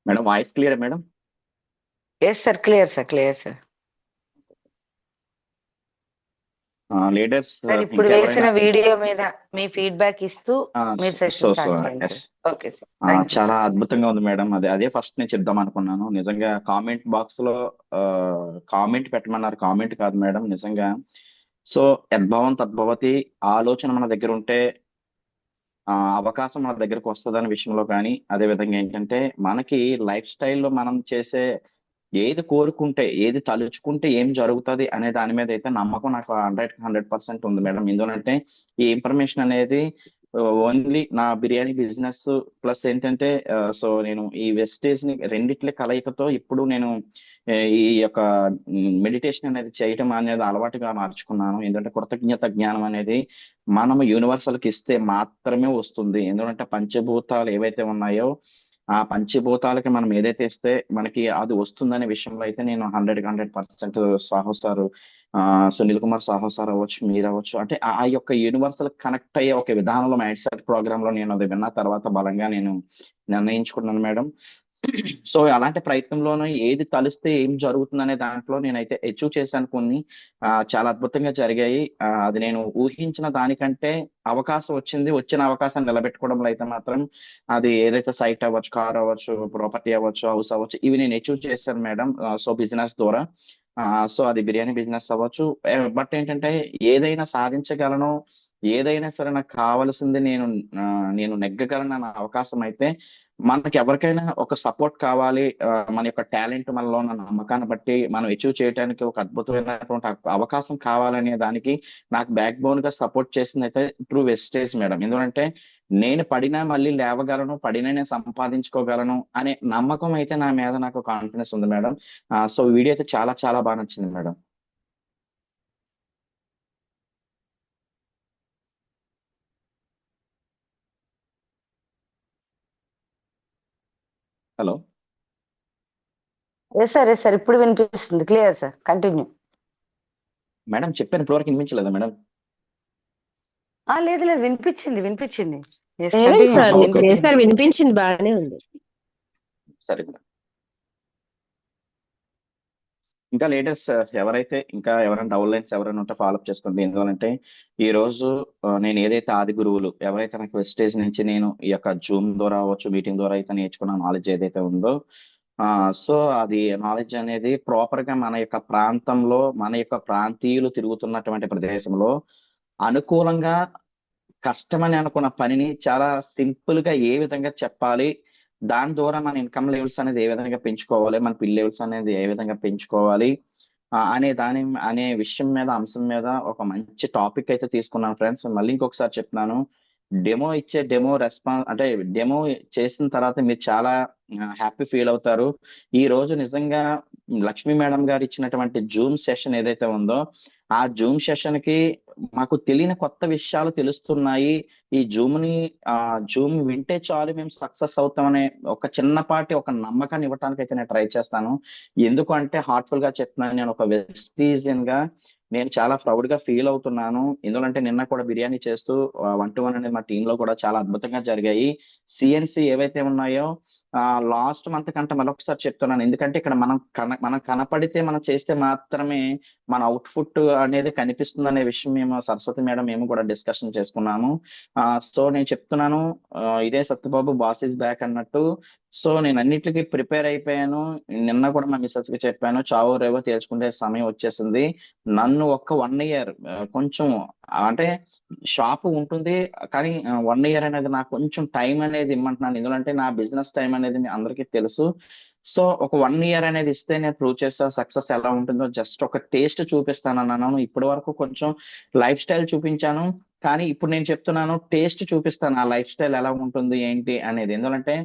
Madam voice clear madam? Yes sir, clear sir, clear sir. Leaders sir ఇప్పుడు ఇంకెవరైనా వేసిన video మీద మీ ఫీడ్బ్యాక్ ఇస్తూ మీరు సో సెషన్ సో స్టార్ట్ చేయండి yes sir. Okay sir, thank you చాలా సార్. అద్భుతంగా ఉంది మేడం. అదే ఫస్ట్ నేను చెప్దాం అనుకున్నాను. నిజంగా కామెంట్ బాక్స్ లో కామెంట్ పెట్టమన్నారు, కామెంట్ కాదు మేడం నిజంగా. సో యద్భావం తద్భవతి, ఆలోచన మన దగ్గర ఉంటే అవకాశం మన దగ్గరకు వస్తుందనే విషయంలో కానీ, అదే విధంగా ఏంటంటే మనకి లైఫ్ స్టైల్లో మనం చేసే ఏది కోరుకుంటే, ఏది తలుచుకుంటే ఏం జరుగుతుంది అనే దాని మీద అయితే నమ్మకం నాకు 100% ఉంది మేడం. ఎందుకంటే ఈ ఇన్ఫర్మేషన్ అనేది ఓన్లీ నా బిర్యానీ బిజినెస్ ప్లస్ ఏంటంటే సో నేను ఈ వెస్టేజ్ ని రెండిట్ల కలయికతో ఇప్పుడు నేను ఈ యొక్క మెడిటేషన్ అనేది చేయటం అనేది అలవాటుగా మార్చుకున్నాను. ఎందుకంటే కృతజ్ఞత జ్ఞానం అనేది మనము యూనివర్సల్ కి ఇస్తే మాత్రమే వస్తుంది. ఎందుకంటే పంచభూతాలు ఏవైతే ఉన్నాయో ఆ పంచభూతాలకి మనం ఏదైతే ఇస్తే మనకి అది వస్తుందనే విషయంలో అయితే నేను 100% సాహో సారు, సునీల్ కుమార్ సాహో సార్ అవ్వచ్చు, మీరు అవ్వచ్చు, అంటే ఆ యొక్క యూనివర్సల్ కనెక్ట్ అయ్యే ఒక విధానంలో మైండ్ సెట్ ప్రోగ్రామ్ లో నేను అది విన్న తర్వాత బలంగా నేను నిర్ణయించుకున్నాను మేడం. సో అలాంటి ప్రయత్నంలోనూ ఏది తలిస్తే ఏం జరుగుతుంది అనే దాంట్లో నేనైతే అచీవ్ చేశాను కొన్ని. చాలా అద్భుతంగా జరిగాయి. అది నేను ఊహించిన దానికంటే అవకాశం వచ్చింది. వచ్చిన అవకాశాన్ని నిలబెట్టుకోవడంలో అయితే మాత్రం అది ఏదైతే సైట్ అవ్వచ్చు, కార్ అవ్వచ్చు, ప్రాపర్టీ అవ్వచ్చు, హౌస్ అవ్వచ్చు, ఇవి నేను అచీవ్ చేశాను మేడం. సో బిజినెస్ ద్వారా సో అది బిర్యానీ బిజినెస్ అవ్వచ్చు. బట్ ఏంటంటే ఏదైనా సాధించగలను, ఏదైనా సరే నాకు కావాల్సింది నేను నెగ్గగలను అన్న అవకాశం అయితే మనకి ఎవరికైనా ఒక సపోర్ట్ కావాలి. మన యొక్క టాలెంట్ మనలో ఉన్న నమ్మకాన్ని బట్టి మనం అచీవ్ చేయడానికి ఒక అద్భుతమైనటువంటి అవకాశం కావాలనే దానికి నాకు బ్యాక్ బోన్ గా సపోర్ట్ చేసింది అయితే ట్రూ వెస్టేజ్ మేడం. ఎందుకంటే నేను పడినా మళ్ళీ లేవగలను, పడినా నేను సంపాదించుకోగలను అనే నమ్మకం అయితే నా మీద నాకు కాన్ఫిడెన్స్ ఉంది మేడం. సో వీడియో అయితే చాలా చాలా బాగా నచ్చింది madam. Hello yes sir, yes sir, ఇప్పుడు వినిపిస్తుంది, క్లియర్ సార్, కంటిన్యూ. మేడం చెప్పాను, ఇప్పటివరకు వినిపించలేదా మేడం? లేదు లేదు, వినిపించింది, వినిపించింది. ఎస్, లేదు కంటిన్యూ సార్, ఓకే మీకు ఓకే వినిపించింది. సార్ వినిపించింది, బాగానే ఉంది. సరే మేడం. ఇంకా లేటెస్ట్ ఎవరైతే ఇంకా ఎవరైనా డౌన్ లైన్స్ ఎవరైనా ఉంటే ఫాలోఅప్ చేసుకోండి. ఎందుకంటే ఈ రోజు నేను ఏదైతే ఆది గురువులు ఎవరైతే నాకు వెస్టేజ్ నుంచి నేను ఈ యొక్క జూమ్ ద్వారా అవ్వచ్చు, మీటింగ్ ద్వారా అయితే నేర్చుకున్న నాలెడ్జ్ ఏదైతే ఉందో సో అది నాలెడ్జ్ అనేది ప్రాపర్ గా మన యొక్క ప్రాంతంలో మన యొక్క ప్రాంతీయులు తిరుగుతున్నటువంటి ప్రదేశంలో అనుకూలంగా కష్టమని అనుకున్న పనిని చాలా సింపుల్ గా ఏ విధంగా చెప్పాలి, దాని ద్వారా మన ఇన్కమ్ లెవెల్స్ అనేది ఏ విధంగా పెంచుకోవాలి, మన పిల్ లెవెల్స్ అనేది ఏ విధంగా పెంచుకోవాలి అనే విషయం మీద అంశం మీద ఒక మంచి టాపిక్ అయితే తీసుకున్నాను ఫ్రెండ్స్. మళ్ళీ ఇంకొకసారి చెప్తున్నాను, డెమో రెస్పాన్స్ అంటే డెమో చేసిన తర్వాత మీరు చాలా హ్యాపీ ఫీల్ అవుతారు. ఈ రోజు నిజంగా లక్ష్మీ మేడం గారు ఇచ్చినటువంటి జూమ్ సెషన్ ఏదైతే ఉందో ఆ జూమ్ సెషన్ కి మాకు తెలియని కొత్త విషయాలు తెలుస్తున్నాయి. ఈ జూమ్ వింటే చాలు మేము సక్సెస్ అవుతామనే ఒక చిన్నపాటి ఒక నమ్మకాన్ని ఇవ్వడానికి అయితే నేను ట్రై చేస్తాను. ఎందుకంటే హార్ట్ఫుల్ గా చెప్తున్నాను, నేను ఒక వెస్టీజియన్ గా నేను చాలా ప్రౌడ్ గా ఫీల్ అవుతున్నాను. ఎందుకంటే నిన్న కూడా బిర్యానీ చేస్తూ 1-to-1 అనేది మా టీమ్ లో కూడా చాలా అద్భుతంగా జరిగాయి. సిఎన్సి ఏవైతే ఉన్నాయో లాస్ట్ మంత్ కంటే మరొకసారి చెప్తున్నాను, ఎందుకంటే ఇక్కడ మనం కనపడితే మనం చేస్తే మాత్రమే మన అవుట్పుట్ అనేది కనిపిస్తుంది అనే విషయం మేము సరస్వతి మేడం మేము కూడా డిస్కషన్ చేసుకున్నాము. సో నేను చెప్తున్నాను, ఇదే సత్యబాబు బాస్ ఇస్ బ్యాక్ అన్నట్టు. సో నేను అన్నిటికీ ప్రిపేర్ అయిపోయాను. నిన్న కూడా మా మిస్సెస్ కి చెప్పాను, చావో రేవో తేల్చుకుంటే సమయం వచ్చేసింది. నన్ను ఒక్క 1 ఇయర్ కొంచెం అంటే షాప్ ఉంటుంది, కానీ 1 ఇయర్ అనేది నాకు కొంచెం టైం అనేది ఇమ్మంటున్నాను. ఎందుకంటే నా బిజినెస్ టైం అనేది మీ అందరికీ తెలుసు. సో ఒక 1 ఇయర్ అనేది ఇస్తే నేను ప్రూవ్ చేస్తా సక్సెస్ ఎలా ఉంటుందో, జస్ట్ ఒక టేస్ట్ చూపిస్తాను అన్నాను. ఇప్పటి వరకు కొంచెం లైఫ్ స్టైల్ చూపించాను, కానీ ఇప్పుడు నేను చెప్తున్నాను టేస్ట్ చూపిస్తాను ఆ లైఫ్ స్టైల్ ఎలా ఉంటుంది ఏంటి అనేది. ఎందుకంటే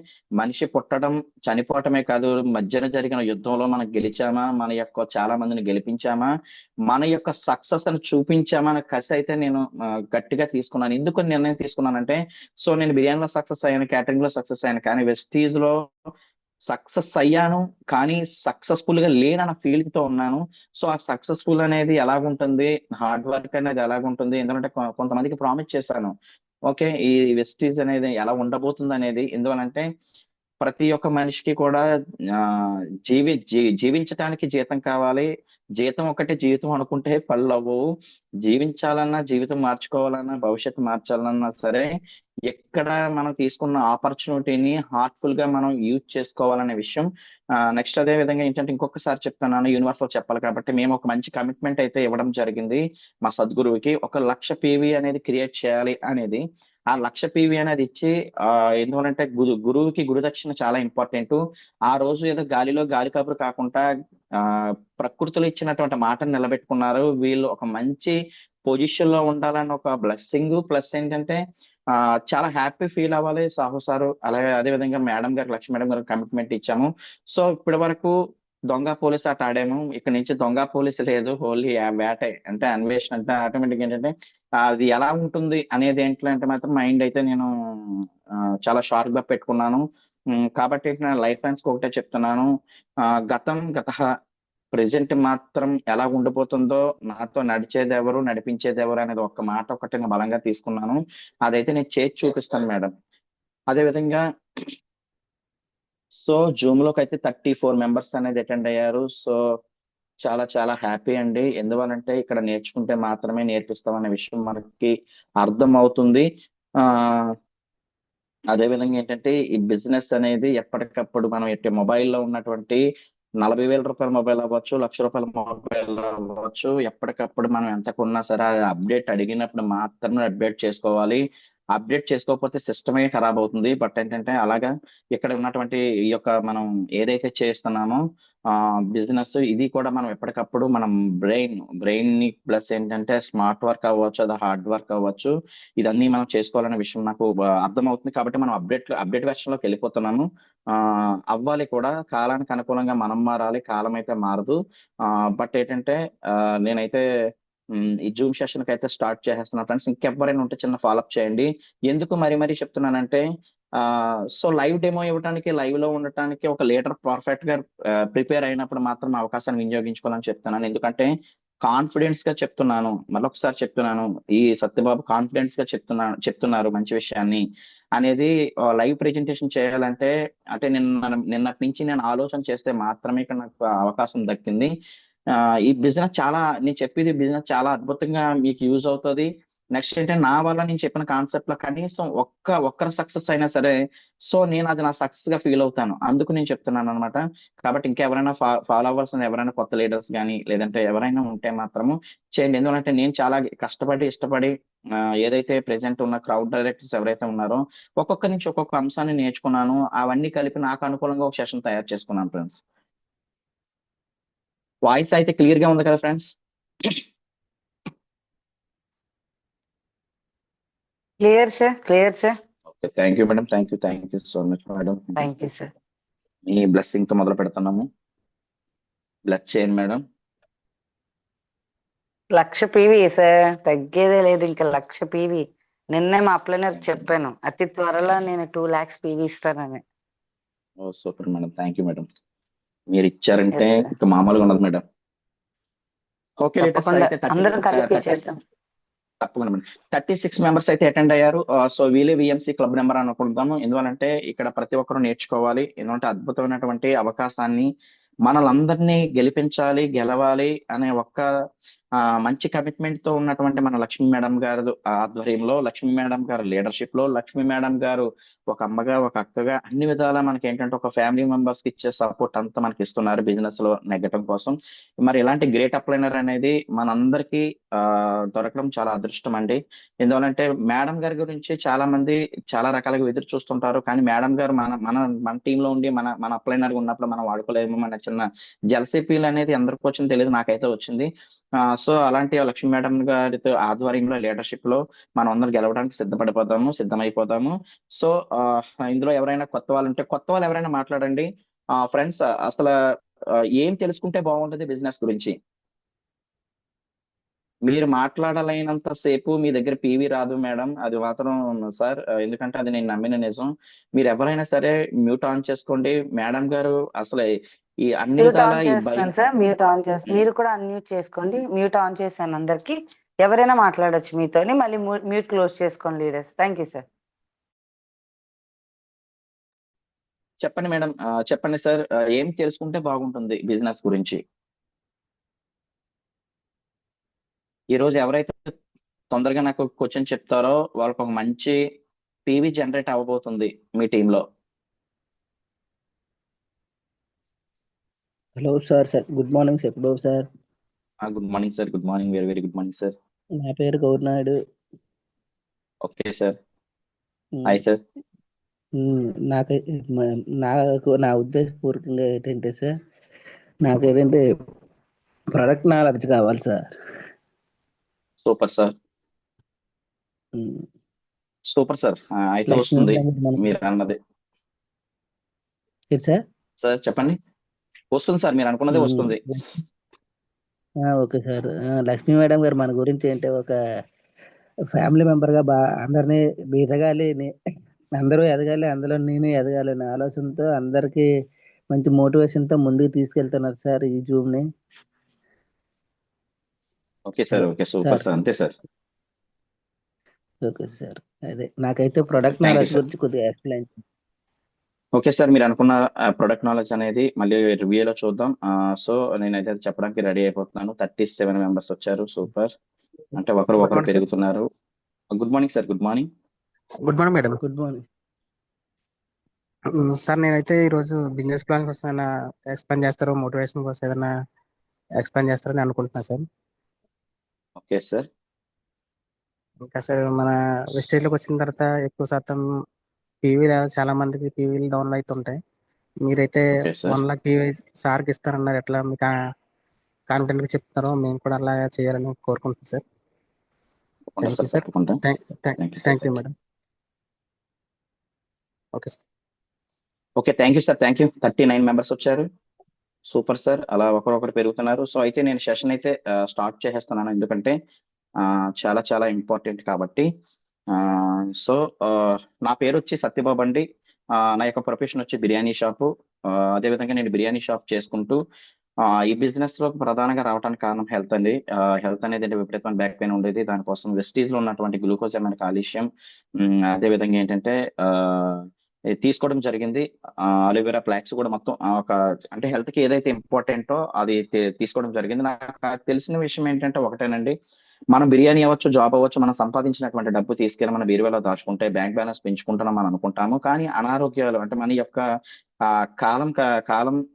మనిషి పుట్టడం చనిపోవటమే కాదు, మధ్యన జరిగిన యుద్ధంలో మనం గెలిచామా, మన యొక్క చాలా మందిని గెలిపించామా, మన యొక్క సక్సెస్ అని చూపించామా అనే కసి అయితే నేను గట్టిగా తీసుకున్నాను. ఎందుకు నిర్ణయం తీసుకున్నానంటే సో నేను బిర్యానీలో సక్సెస్ అయ్యాను, క్యాటరింగ్ లో సక్సెస్ అయ్యాను, కానీ వెస్టీజ్ లో సక్సెస్ అయ్యాను కానీ సక్సెస్ఫుల్ గా లేనన్న ఫీలింగ్ తో ఉన్నాను. సో ఆ సక్సెస్ఫుల్ అనేది ఎలాగుంటుంది, హార్డ్ వర్క్ అనేది ఎలాగుంటుంది, ఎందుకంటే కొంతమందికి ప్రామిస్ చేశాను, ఓకే ఈ వెస్టీజ్ అనేది ఎలా ఉండబోతుంది అనేది. ఎందువలంటే ప్రతి ఒక్క మనిషికి కూడా ఆ, జీవించటానికి జీతం కావాలి. జీతం ఒకటే జీవితం అనుకుంటే పళ్ళు అవ్వవు. జీవించాలన్నా, జీవితం మార్చుకోవాలన్నా, భవిష్యత్తు మార్చాలన్నా సరే ఎక్కడ మనం తీసుకున్న ఆపర్చునిటీని హార్ట్ఫుల్ గా మనం యూజ్ చేసుకోవాలనే విషయం. నెక్స్ట్ అదే విధంగా ఏంటంటే ఇంకొకసారి చెప్తున్నాను, యూనివర్స్ లో చెప్పాలి కాబట్టి మేము ఒక మంచి కమిట్మెంట్ అయితే ఇవ్వడం జరిగింది మా సద్గురువుకి. 1,00,000 PV అనేది క్రియేట్ చేయాలి అనేది. ఆ 1,00,000 PV అనేది ఇచ్చి ఎందువలంటే గురువుకి గురుదక్షిణ చాలా ఇంపార్టెంట్. ఆ రోజు ఏదో గాలిలో గాలి కబురు కాకుండా ఆ ప్రకృతిలో ఇచ్చినటువంటి మాటను నిలబెట్టుకున్నారు. వీళ్ళు ఒక మంచి పొజిషన్ లో ఉండాలని ఒక బ్లెస్సింగ్, ప్లస్ ఏంటంటే ఆ చాలా హ్యాపీ ఫీల్ అవ్వాలి సాహు సారు. అలాగే అదే విధంగా మేడం గారు, లక్ష్మీ మేడం గారికి కమిట్మెంట్ ఇచ్చాము. సో ఇప్పటి వరకు దొంగ పోలీస్ ఆట ఆడాము. ఇక్కడ నుంచి దొంగ పోలీస్ లేదు, ఓన్లీ వేట అంటే అన్వేషణ. అంటే ఆటోమేటిక్ ఏంటంటే అది ఎలా ఉంటుంది అనేది ఏంటంటే అంటే మాత్రం మైండ్ అయితే నేను ఆ, చాలా షార్ప్ గా పెట్టుకున్నాను. కాబట్టి నేను లైఫ్ ఫ్రెండ్స్ ఒకటే చెప్తున్నాను. గతం గత ప్రెజెంట్ మాత్రం ఎలా ఉండిపోతుందో, నాతో నడిచేది ఎవరు, నడిపించేది ఎవరు అనేది ఒక్క మాట ఒకటి నేను బలంగా తీసుకున్నాను. అదైతే నేను చేసి చూపిస్తాను మేడం. అదే విధంగా సో జూమ్ లోకి అయితే 34 మెంబర్స్ అనేది అటెండ్ అయ్యారు. సో చాలా చాలా హ్యాపీ అండి. ఎందువలంటే ఇక్కడ నేర్చుకుంటే మాత్రమే నేర్పిస్తాం అనే విషయం మనకి అర్థం అవుతుంది. ఆ అదే విధంగా ఏంటంటే ఈ బిజినెస్ అనేది ఎప్పటికప్పుడు మనం మొబైల్లో ఉన్నటువంటి 40,000 రూపాయల మొబైల్ అవ్వచ్చు, 1,00,000 రూపాయల మొబైల్ అవ్వచ్చు, ఎప్పటికప్పుడు మనం ఎంత కొన్నా సరే అది అప్డేట్ అడిగినప్పుడు మాత్రమే అప్డేట్ చేసుకోవాలి. అప్డేట్ చేసుకోకపోతే సిస్టమే ఖరాబ్ అవుతుంది. బట్ ఏంటంటే అలాగా ఇక్కడ ఉన్నటువంటి ఈ యొక్క మనం ఏదైతే చేస్తున్నామో బిజినెస్ ఇది కూడా మనం ఎప్పటికప్పుడు మనం బ్రెయిన్ ని ప్లస్ ఏంటంటే స్మార్ట్ వర్క్ అవ్వచ్చు, అది హార్డ్ వర్క్ అవ్వచ్చు, ఇదన్నీ మనం చేసుకోవాలనే విషయం నాకు అర్థమవుతుంది. కాబట్టి మనం అప్డేట్ వెర్షన్ లోకి వెళ్ళిపోతున్నాము. ఆ అవ్వాలి కూడా, కాలానికి అనుకూలంగా మనం మారాలి, కాలం అయితే మారదు. బట్ ఏంటంటే నేనైతే ఈ జూమ్ సెషన్ కి అయితే స్టార్ట్ చేసేస్తున్నాను ఫ్రెండ్స్. ఇంకెవరైనా ఉంటే చిన్న ఫాలోఅప్ చేయండి. ఎందుకు మరీ మరీ చెప్తున్నానంటే సో లైవ్ డెమో ఇవ్వడానికి, లైవ్ లో ఉండటానికి ఒక లీడర్ పర్ఫెక్ట్ గా ప్రిపేర్ అయినప్పుడు మాత్రం అవకాశాన్ని వినియోగించుకోవాలని చెప్తున్నాను. ఎందుకంటే కాన్ఫిడెన్స్ గా చెప్తున్నాను, మరొకసారి చెప్తున్నాను, ఈ సత్యబాబు కాన్ఫిడెన్స్ గా చెప్తున్నారు మంచి విషయాన్ని అనేది. లైవ్ ప్రెజెంటేషన్ చేయాలంటే అంటే నిన్నటి నుంచి నేను ఆలోచన చేస్తే మాత్రమే ఇక్కడ నాకు అవకాశం దక్కింది. ఈ బిజినెస్ చాలా, నేను చెప్పేది బిజినెస్ చాలా అద్భుతంగా మీకు యూజ్ అవుతుంది. నెక్స్ట్ ఏంటంటే నా వల్ల నేను చెప్పిన కాన్సెప్ట్ లో కనీసం ఒక్కరు సక్సెస్ అయినా సరే సో నేను అది నా సక్సెస్ గా ఫీల్ అవుతాను. అందుకు నేను చెప్తున్నాను అనమాట. కాబట్టి ఇంకెవరైనా ఫాలో అవ్వాల్సిన ఎవరైనా కొత్త లీడర్స్ కానీ లేదంటే ఎవరైనా ఉంటే మాత్రము చేయండి. ఎందుకంటే నేను చాలా కష్టపడి ఇష్టపడి ఏదైతే ప్రెసెంట్ ఉన్న క్రౌడ్ డైరెక్టర్స్ ఎవరైతే ఉన్నారో ఒక్కొక్క నుంచి ఒక్కొక్క అంశాన్ని నేర్చుకున్నాను. అవన్నీ కలిపి నాకు అనుకూలంగా ఒక సెషన్ తయారు చేసుకున్నాను ఫ్రెండ్స్. వాయిస్ అయితే క్లియర్ గా ఉంది కదా friends? Clear sir, clear sir. Okay, thank you madam. Thank you so much madam. Thank you sir. Me blessing తో మొదలు పెడుతున్నాము. బ్లెస్ చేయండి మేడం. 1,00,000 PV సార్, తగ్గేదే లేదు ఇంకా. 1,00,000 PV. నిన్నే మా అప్లైనర్ చెప్పాను, అతి త్వరలో నేను 2 lakhs PV ఇస్తానని. ఓ super madam, thank you madam. మీరు ఇచ్చారంటే ఎస్ సార్, ఇంకా మామూలుగా ఉండదు మేడం. ఓకే లేటెస్ట్ తప్పకుండా అయితే అందరం కలిపి చేద్దాం. తప్పకుండా మేడం. 36 మెంబర్స్ అయితే అటెండ్ అయ్యారు. సో వీలే విఎంసీ క్లబ్ నెంబర్ అనుకుంటాము. ఎందువలంటే ఇక్కడ ప్రతి ఒక్కరు నేర్చుకోవాలి. ఎందుకంటే అద్భుతమైనటువంటి అవకాశాన్ని మనలందరినీ గెలిపించాలి, గెలవాలి అనే ఒక్క మంచి కమిట్మెంట్ తో ఉన్నటువంటి మన లక్ష్మీ మేడం గారు ఆధ్వర్యంలో, లక్ష్మీ మేడం గారు లీడర్షిప్ లో, లక్ష్మీ మేడం గారు ఒక అమ్మగా, ఒక అక్కగా అన్ని విధాలా మనకి ఏంటంటే ఒక ఫ్యామిలీ మెంబర్స్ కి ఇచ్చే సపోర్ట్ అంతా మనకి ఇస్తున్నారు బిజినెస్ లో నెగ్గటం కోసం. మరి ఇలాంటి గ్రేట్ అప్లైనర్ అనేది మనందరికీ దొరకడం చాలా అదృష్టం అండి. ఎందువలంటే మేడం గారి గురించి చాలా మంది చాలా రకాలుగా ఎదురు చూస్తుంటారు. కానీ మేడం గారు మన మన మన టీంలో ఉండి మన మన అప్లైనర్ ఉన్నప్పుడు మనం వాడుకోలేము. మన చిన్న జలసీ ఫీల్ అనేది అందరికి వచ్చింది తెలియదు, నాకైతే వచ్చింది. సో అలాంటి లక్ష్మీ మేడం గారితో ఆధ్వర్యంలో లీడర్షిప్ లో మనం అందరం గెలవడానికి సిద్ధమైపోతాము. సో ఇందులో ఎవరైనా కొత్త వాళ్ళు ఉంటే కొత్త వాళ్ళు ఎవరైనా మాట్లాడండి. ఫ్రెండ్స్ అసలు ఏం తెలుసుకుంటే బాగుంటుంది బిజినెస్ గురించి? మీరు మాట్లాడలేనంత సేపు మీ దగ్గర పీవీ రాదు మేడం, అది మాత్రం సార్. ఎందుకంటే అది నేను నమ్మిన నిజం. మీరు ఎవరైనా సరే మ్యూట్ ఆన్ చేసుకోండి. మేడం గారు అసలు ఈ అన్ని మ్యూట్ విధాలా ఆన్ ఈ చేస్తాను సార్, మ్యూట్ ఆన్ చేస్తాను. మీరు కూడా అన్మ్యూట్ చేసుకోండి. మ్యూట్ ఆన్ చేశాను అందరికి. ఎవరైనా మాట్లాడొచ్చు మీతోని. మళ్ళీ మ్యూట్ క్లోజ్ చేసుకోండి లీడర్స్. Thank you sir. చెప్పండి మేడం, చెప్పండి సార్, ఏం తెలుసుకుంటే బాగుంటుంది బిజినెస్ గురించి? ఈ రోజు ఎవరైతే తొందరగా నాకు క్వశ్చన్ చెప్తారో వాళ్ళకి ఒక మంచి పీవీ జనరేట్ అవ్వబోతుంది మీ టీంలో. Hello sir good morning Satyababu sir. Good morning sir, good morning, very very good morning sir. నా పేరు Gaurnaidu. Okay sir, hi sir. నాకు నా ఉద్దేశపూర్వకంగా ఏంటంటే సార్, నాకు ఏంటంటే ప్రొడక్ట్ నాలెడ్జ్ కావాలి సార్. Super sir, super sir. అయితే వస్తుంది మీరు అన్నది. సార్ సార్ చెప్పండి. వస్తుంది సార్, మీరు అనుకున్నదే వస్తుంది. Okay sir. లక్ష్మీ మేడం గారు మన గురించి ఏంటంటే ఒక ఫ్యామిలీ మెంబర్ గా అందరినీ ఎదగాలి, అందరూ ఎదగాలి, అందులో నేను ఎదగాలి అనే ఆలోచనతో అందరికి మంచి మోటివేషన్ తో ముందుకు తీసుకెళ్తున్నారు సార్ ఈ జూమ్ ని. Okay sir, okay super sir, అంతే సార్. ఓకే సార్, అదే నాకైతే product Thank you, knowledge sir. గురించి కొద్దిగా ఎక్స్ప్లెయిన్. ఓకే సార్, మీరు అనుకున్న ప్రొడక్ట్ నాలెడ్జ్ అనేది మళ్ళీ రివ్యూలో చూద్దాం. సో నేనైతే అది చెప్పడానికి రెడీ అయిపోతున్నాను. 37 మెంబర్స్ వచ్చారు, సూపర్. అంటే ఒకరు Good ఒకరు morning, sir. పెరుగుతున్నారు. Good morning sir, good morning. Good morning madam. Good morning sir నేనైతే ఈరోజు బిజినెస్ ప్లాన్ కోసం ఏమైనా ఎక్స్ప్లెయిన్ చేస్తారో, మోటివేషన్ కోసం ఏదైనా ఎక్స్ప్లెయిన్ చేస్తారని అనుకుంటున్నాను సార్. Okay sir. ఇంకా సార్ మన వెస్టేజ్లోకి వచ్చిన తర్వాత ఎక్కువ శాతం పీవీలు చాలా మందికి పీవీలు డౌన్లు అవుతుంటాయి. మీరైతే Okay, sir. 1 lakh పీవీ సార్కి ఇస్తారన్నారు. ఎట్లా మీకు కాన్ఫిడెంట్గా చెప్తారో మేము కూడా అలా చేయాలని కోరుకుంటున్నాం సార్. Thank you sir. తప్పకుండా. Thank you madam. Okay sir. Okay, thank you sir, thank you. 39 members వచ్చారు, సూపర్ సార్. అలా ఒకరొకరు పెరుగుతున్నారు. సో అయితే నేను సెషన్ అయితే స్టార్ట్ చేసేస్తున్నాను, ఎందుకంటే చాలా చాలా ఇంపార్టెంట్ కాబట్టి. సో నా పేరు వచ్చి సత్యబాబు అండి. నా యొక్క ప్రొఫెషన్ వచ్చి బిర్యానీ షాపు. అదేవిధంగా నేను బిర్యానీ షాప్ చేసుకుంటూ ఈ బిజినెస్ లో ప్రధానంగా రావడానికి కారణం హెల్త్ అండి. హెల్త్ అనేది అంటే విపరీతమైన బ్యాక్ పెయిన్ ఉండేది. దానికోసం వెస్టీజ్ లో ఉన్నటువంటి గ్లూకోజమైన్ కాల్షియం, అదేవిధంగా ఏంటంటే ఇది తీసుకోవడం జరిగింది. అలోవెరా ఫ్లాక్స్ కూడా మొత్తం ఒక అంటే హెల్త్ కి ఏదైతే ఇంపార్టెంటో అది తీసుకోవడం జరిగింది. నాకు తెలిసిన విషయం ఏంటంటే ఒకటేనండి, మనం బిర్యానీ అవ్వచ్చు, జాబ్ అవ్వచ్చు, మనం సంపాదించినటువంటి డబ్బు తీసుకెళ్ళి మన బీరువాలో దాచుకుంటే బ్యాంక్ బ్యాలెన్స్ పెంచుకుంటున్నాం అని అనుకుంటాము. కానీ అనారోగ్యాలు అంటే మన యొక్క కాలం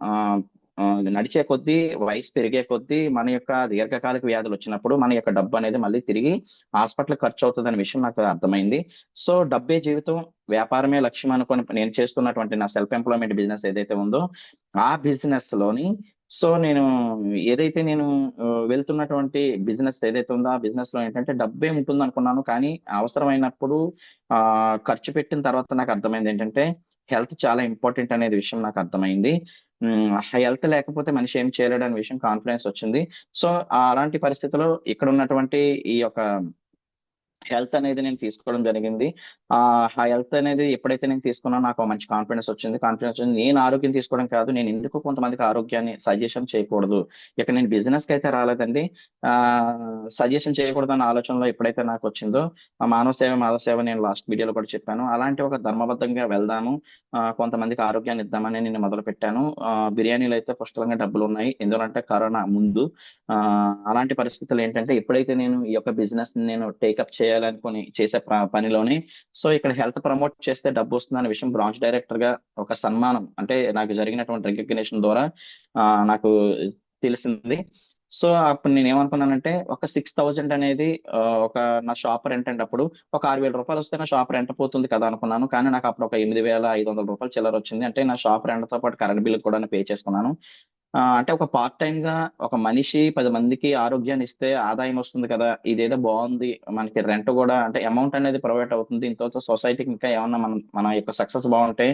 నడిచే కొద్దీ, వయసు పెరిగే కొద్దీ మన యొక్క దీర్ఘకాలిక వ్యాధులు వచ్చినప్పుడు మన యొక్క డబ్బు అనేది మళ్ళీ తిరిగి హాస్పిటల్ ఖర్చు అవుతుంది అనే విషయం నాకు అర్థమైంది. సో డబ్బే జీవితం, వ్యాపారమే లక్ష్యం అనుకుని నేను చేస్తున్నటువంటి నా సెల్ఫ్ ఎంప్లాయ్మెంట్ బిజినెస్ ఏదైతే ఉందో ఆ బిజినెస్ లోని సో నేను ఏదైతే నేను వెళ్తున్నటువంటి బిజినెస్ ఏదైతే ఉందో ఆ బిజినెస్ లో ఏంటంటే డబ్బే ఉంటుంది అనుకున్నాను. కానీ అవసరమైనప్పుడు ఖర్చు పెట్టిన తర్వాత నాకు అర్థమైంది ఏంటంటే హెల్త్ చాలా ఇంపార్టెంట్ అనేది విషయం నాకు అర్థమైంది. హెల్త్ లేకపోతే మనిషి ఏం చేయలేడు అనే విషయం కాన్ఫిడెన్స్ వచ్చింది. సో అలాంటి పరిస్థితుల్లో ఇక్కడ ఉన్నటువంటి ఈ యొక్క హెల్త్ అనేది నేను తీసుకోవడం జరిగింది. ఆ హెల్త్ అనేది ఎప్పుడైతే నేను తీసుకున్నానో నాకు మంచి కాన్ఫిడెన్స్ వచ్చింది. నేను ఆరోగ్యం తీసుకోవడం కాదు, నేను ఎందుకు కొంతమందికి ఆరోగ్యాన్ని సజెషన్ చేయకూడదు. ఇక్కడ నేను బిజినెస్ కి అయితే రాలేదండి, సజెషన్ చేయకూడదు అన్న ఆలోచనలో ఎప్పుడైతే నాకు వచ్చిందో మానవ సేవ నేను లాస్ట్ వీడియోలో కూడా చెప్పాను. అలాంటి ఒక ధర్మబద్ధంగా వెళ్దాము, కొంతమందికి ఆరోగ్యాన్ని ఇద్దామని నేను మొదలు పెట్టాను. బిర్యానీలో అయితే పుష్కలంగా డబ్బులు ఉన్నాయి, ఎందుకంటే కరోనా ముందు. అలాంటి పరిస్థితులు ఏంటంటే ఎప్పుడైతే నేను ఈ యొక్క బిజినెస్ నేను టేకప్ చేయాలనుకుని చేసే పనిలోనే సో ఇక్కడ హెల్త్ ప్రమోట్ చేస్తే డబ్బు వస్తుంది అనే విషయం బ్రాంచ్ డైరెక్టర్ గా ఒక సన్మానం అంటే నాకు జరిగినటువంటి రికగ్నిషన్ ద్వారా నాకు తెలిసింది. సో అప్పుడు నేను ఏమనుకున్నానంటే ఒక 6,000 అనేది ఒక నా షాప్ రెంట్ అంటే అప్పుడు ఒక 6,000 రూపాయలు వస్తే నా షాప్ రెంట్ పోతుంది కదా అనుకున్నాను. కానీ నాకు అప్పుడు ఒక 8,500 రూపాయలు చిల్లర వచ్చింది. అంటే నా షాప్ రెంట్ తో పాటు కరెంట్ బిల్ కూడా పే చేసుకున్నాను. అంటే ఒక పార్ట్ టైం గా ఒక మనిషి 10 మందికి ఆరోగ్యాన్ని ఇస్తే ఆదాయం వస్తుంది కదా, ఇదేదో బాగుంది. మనకి రెంట్ కూడా అంటే అమౌంట్ అనేది ప్రొవైడ్ అవుతుంది. ఇంత సొసైటీకి ఇంకా ఏమన్నా మన యొక్క సక్సెస్ బాగుంటే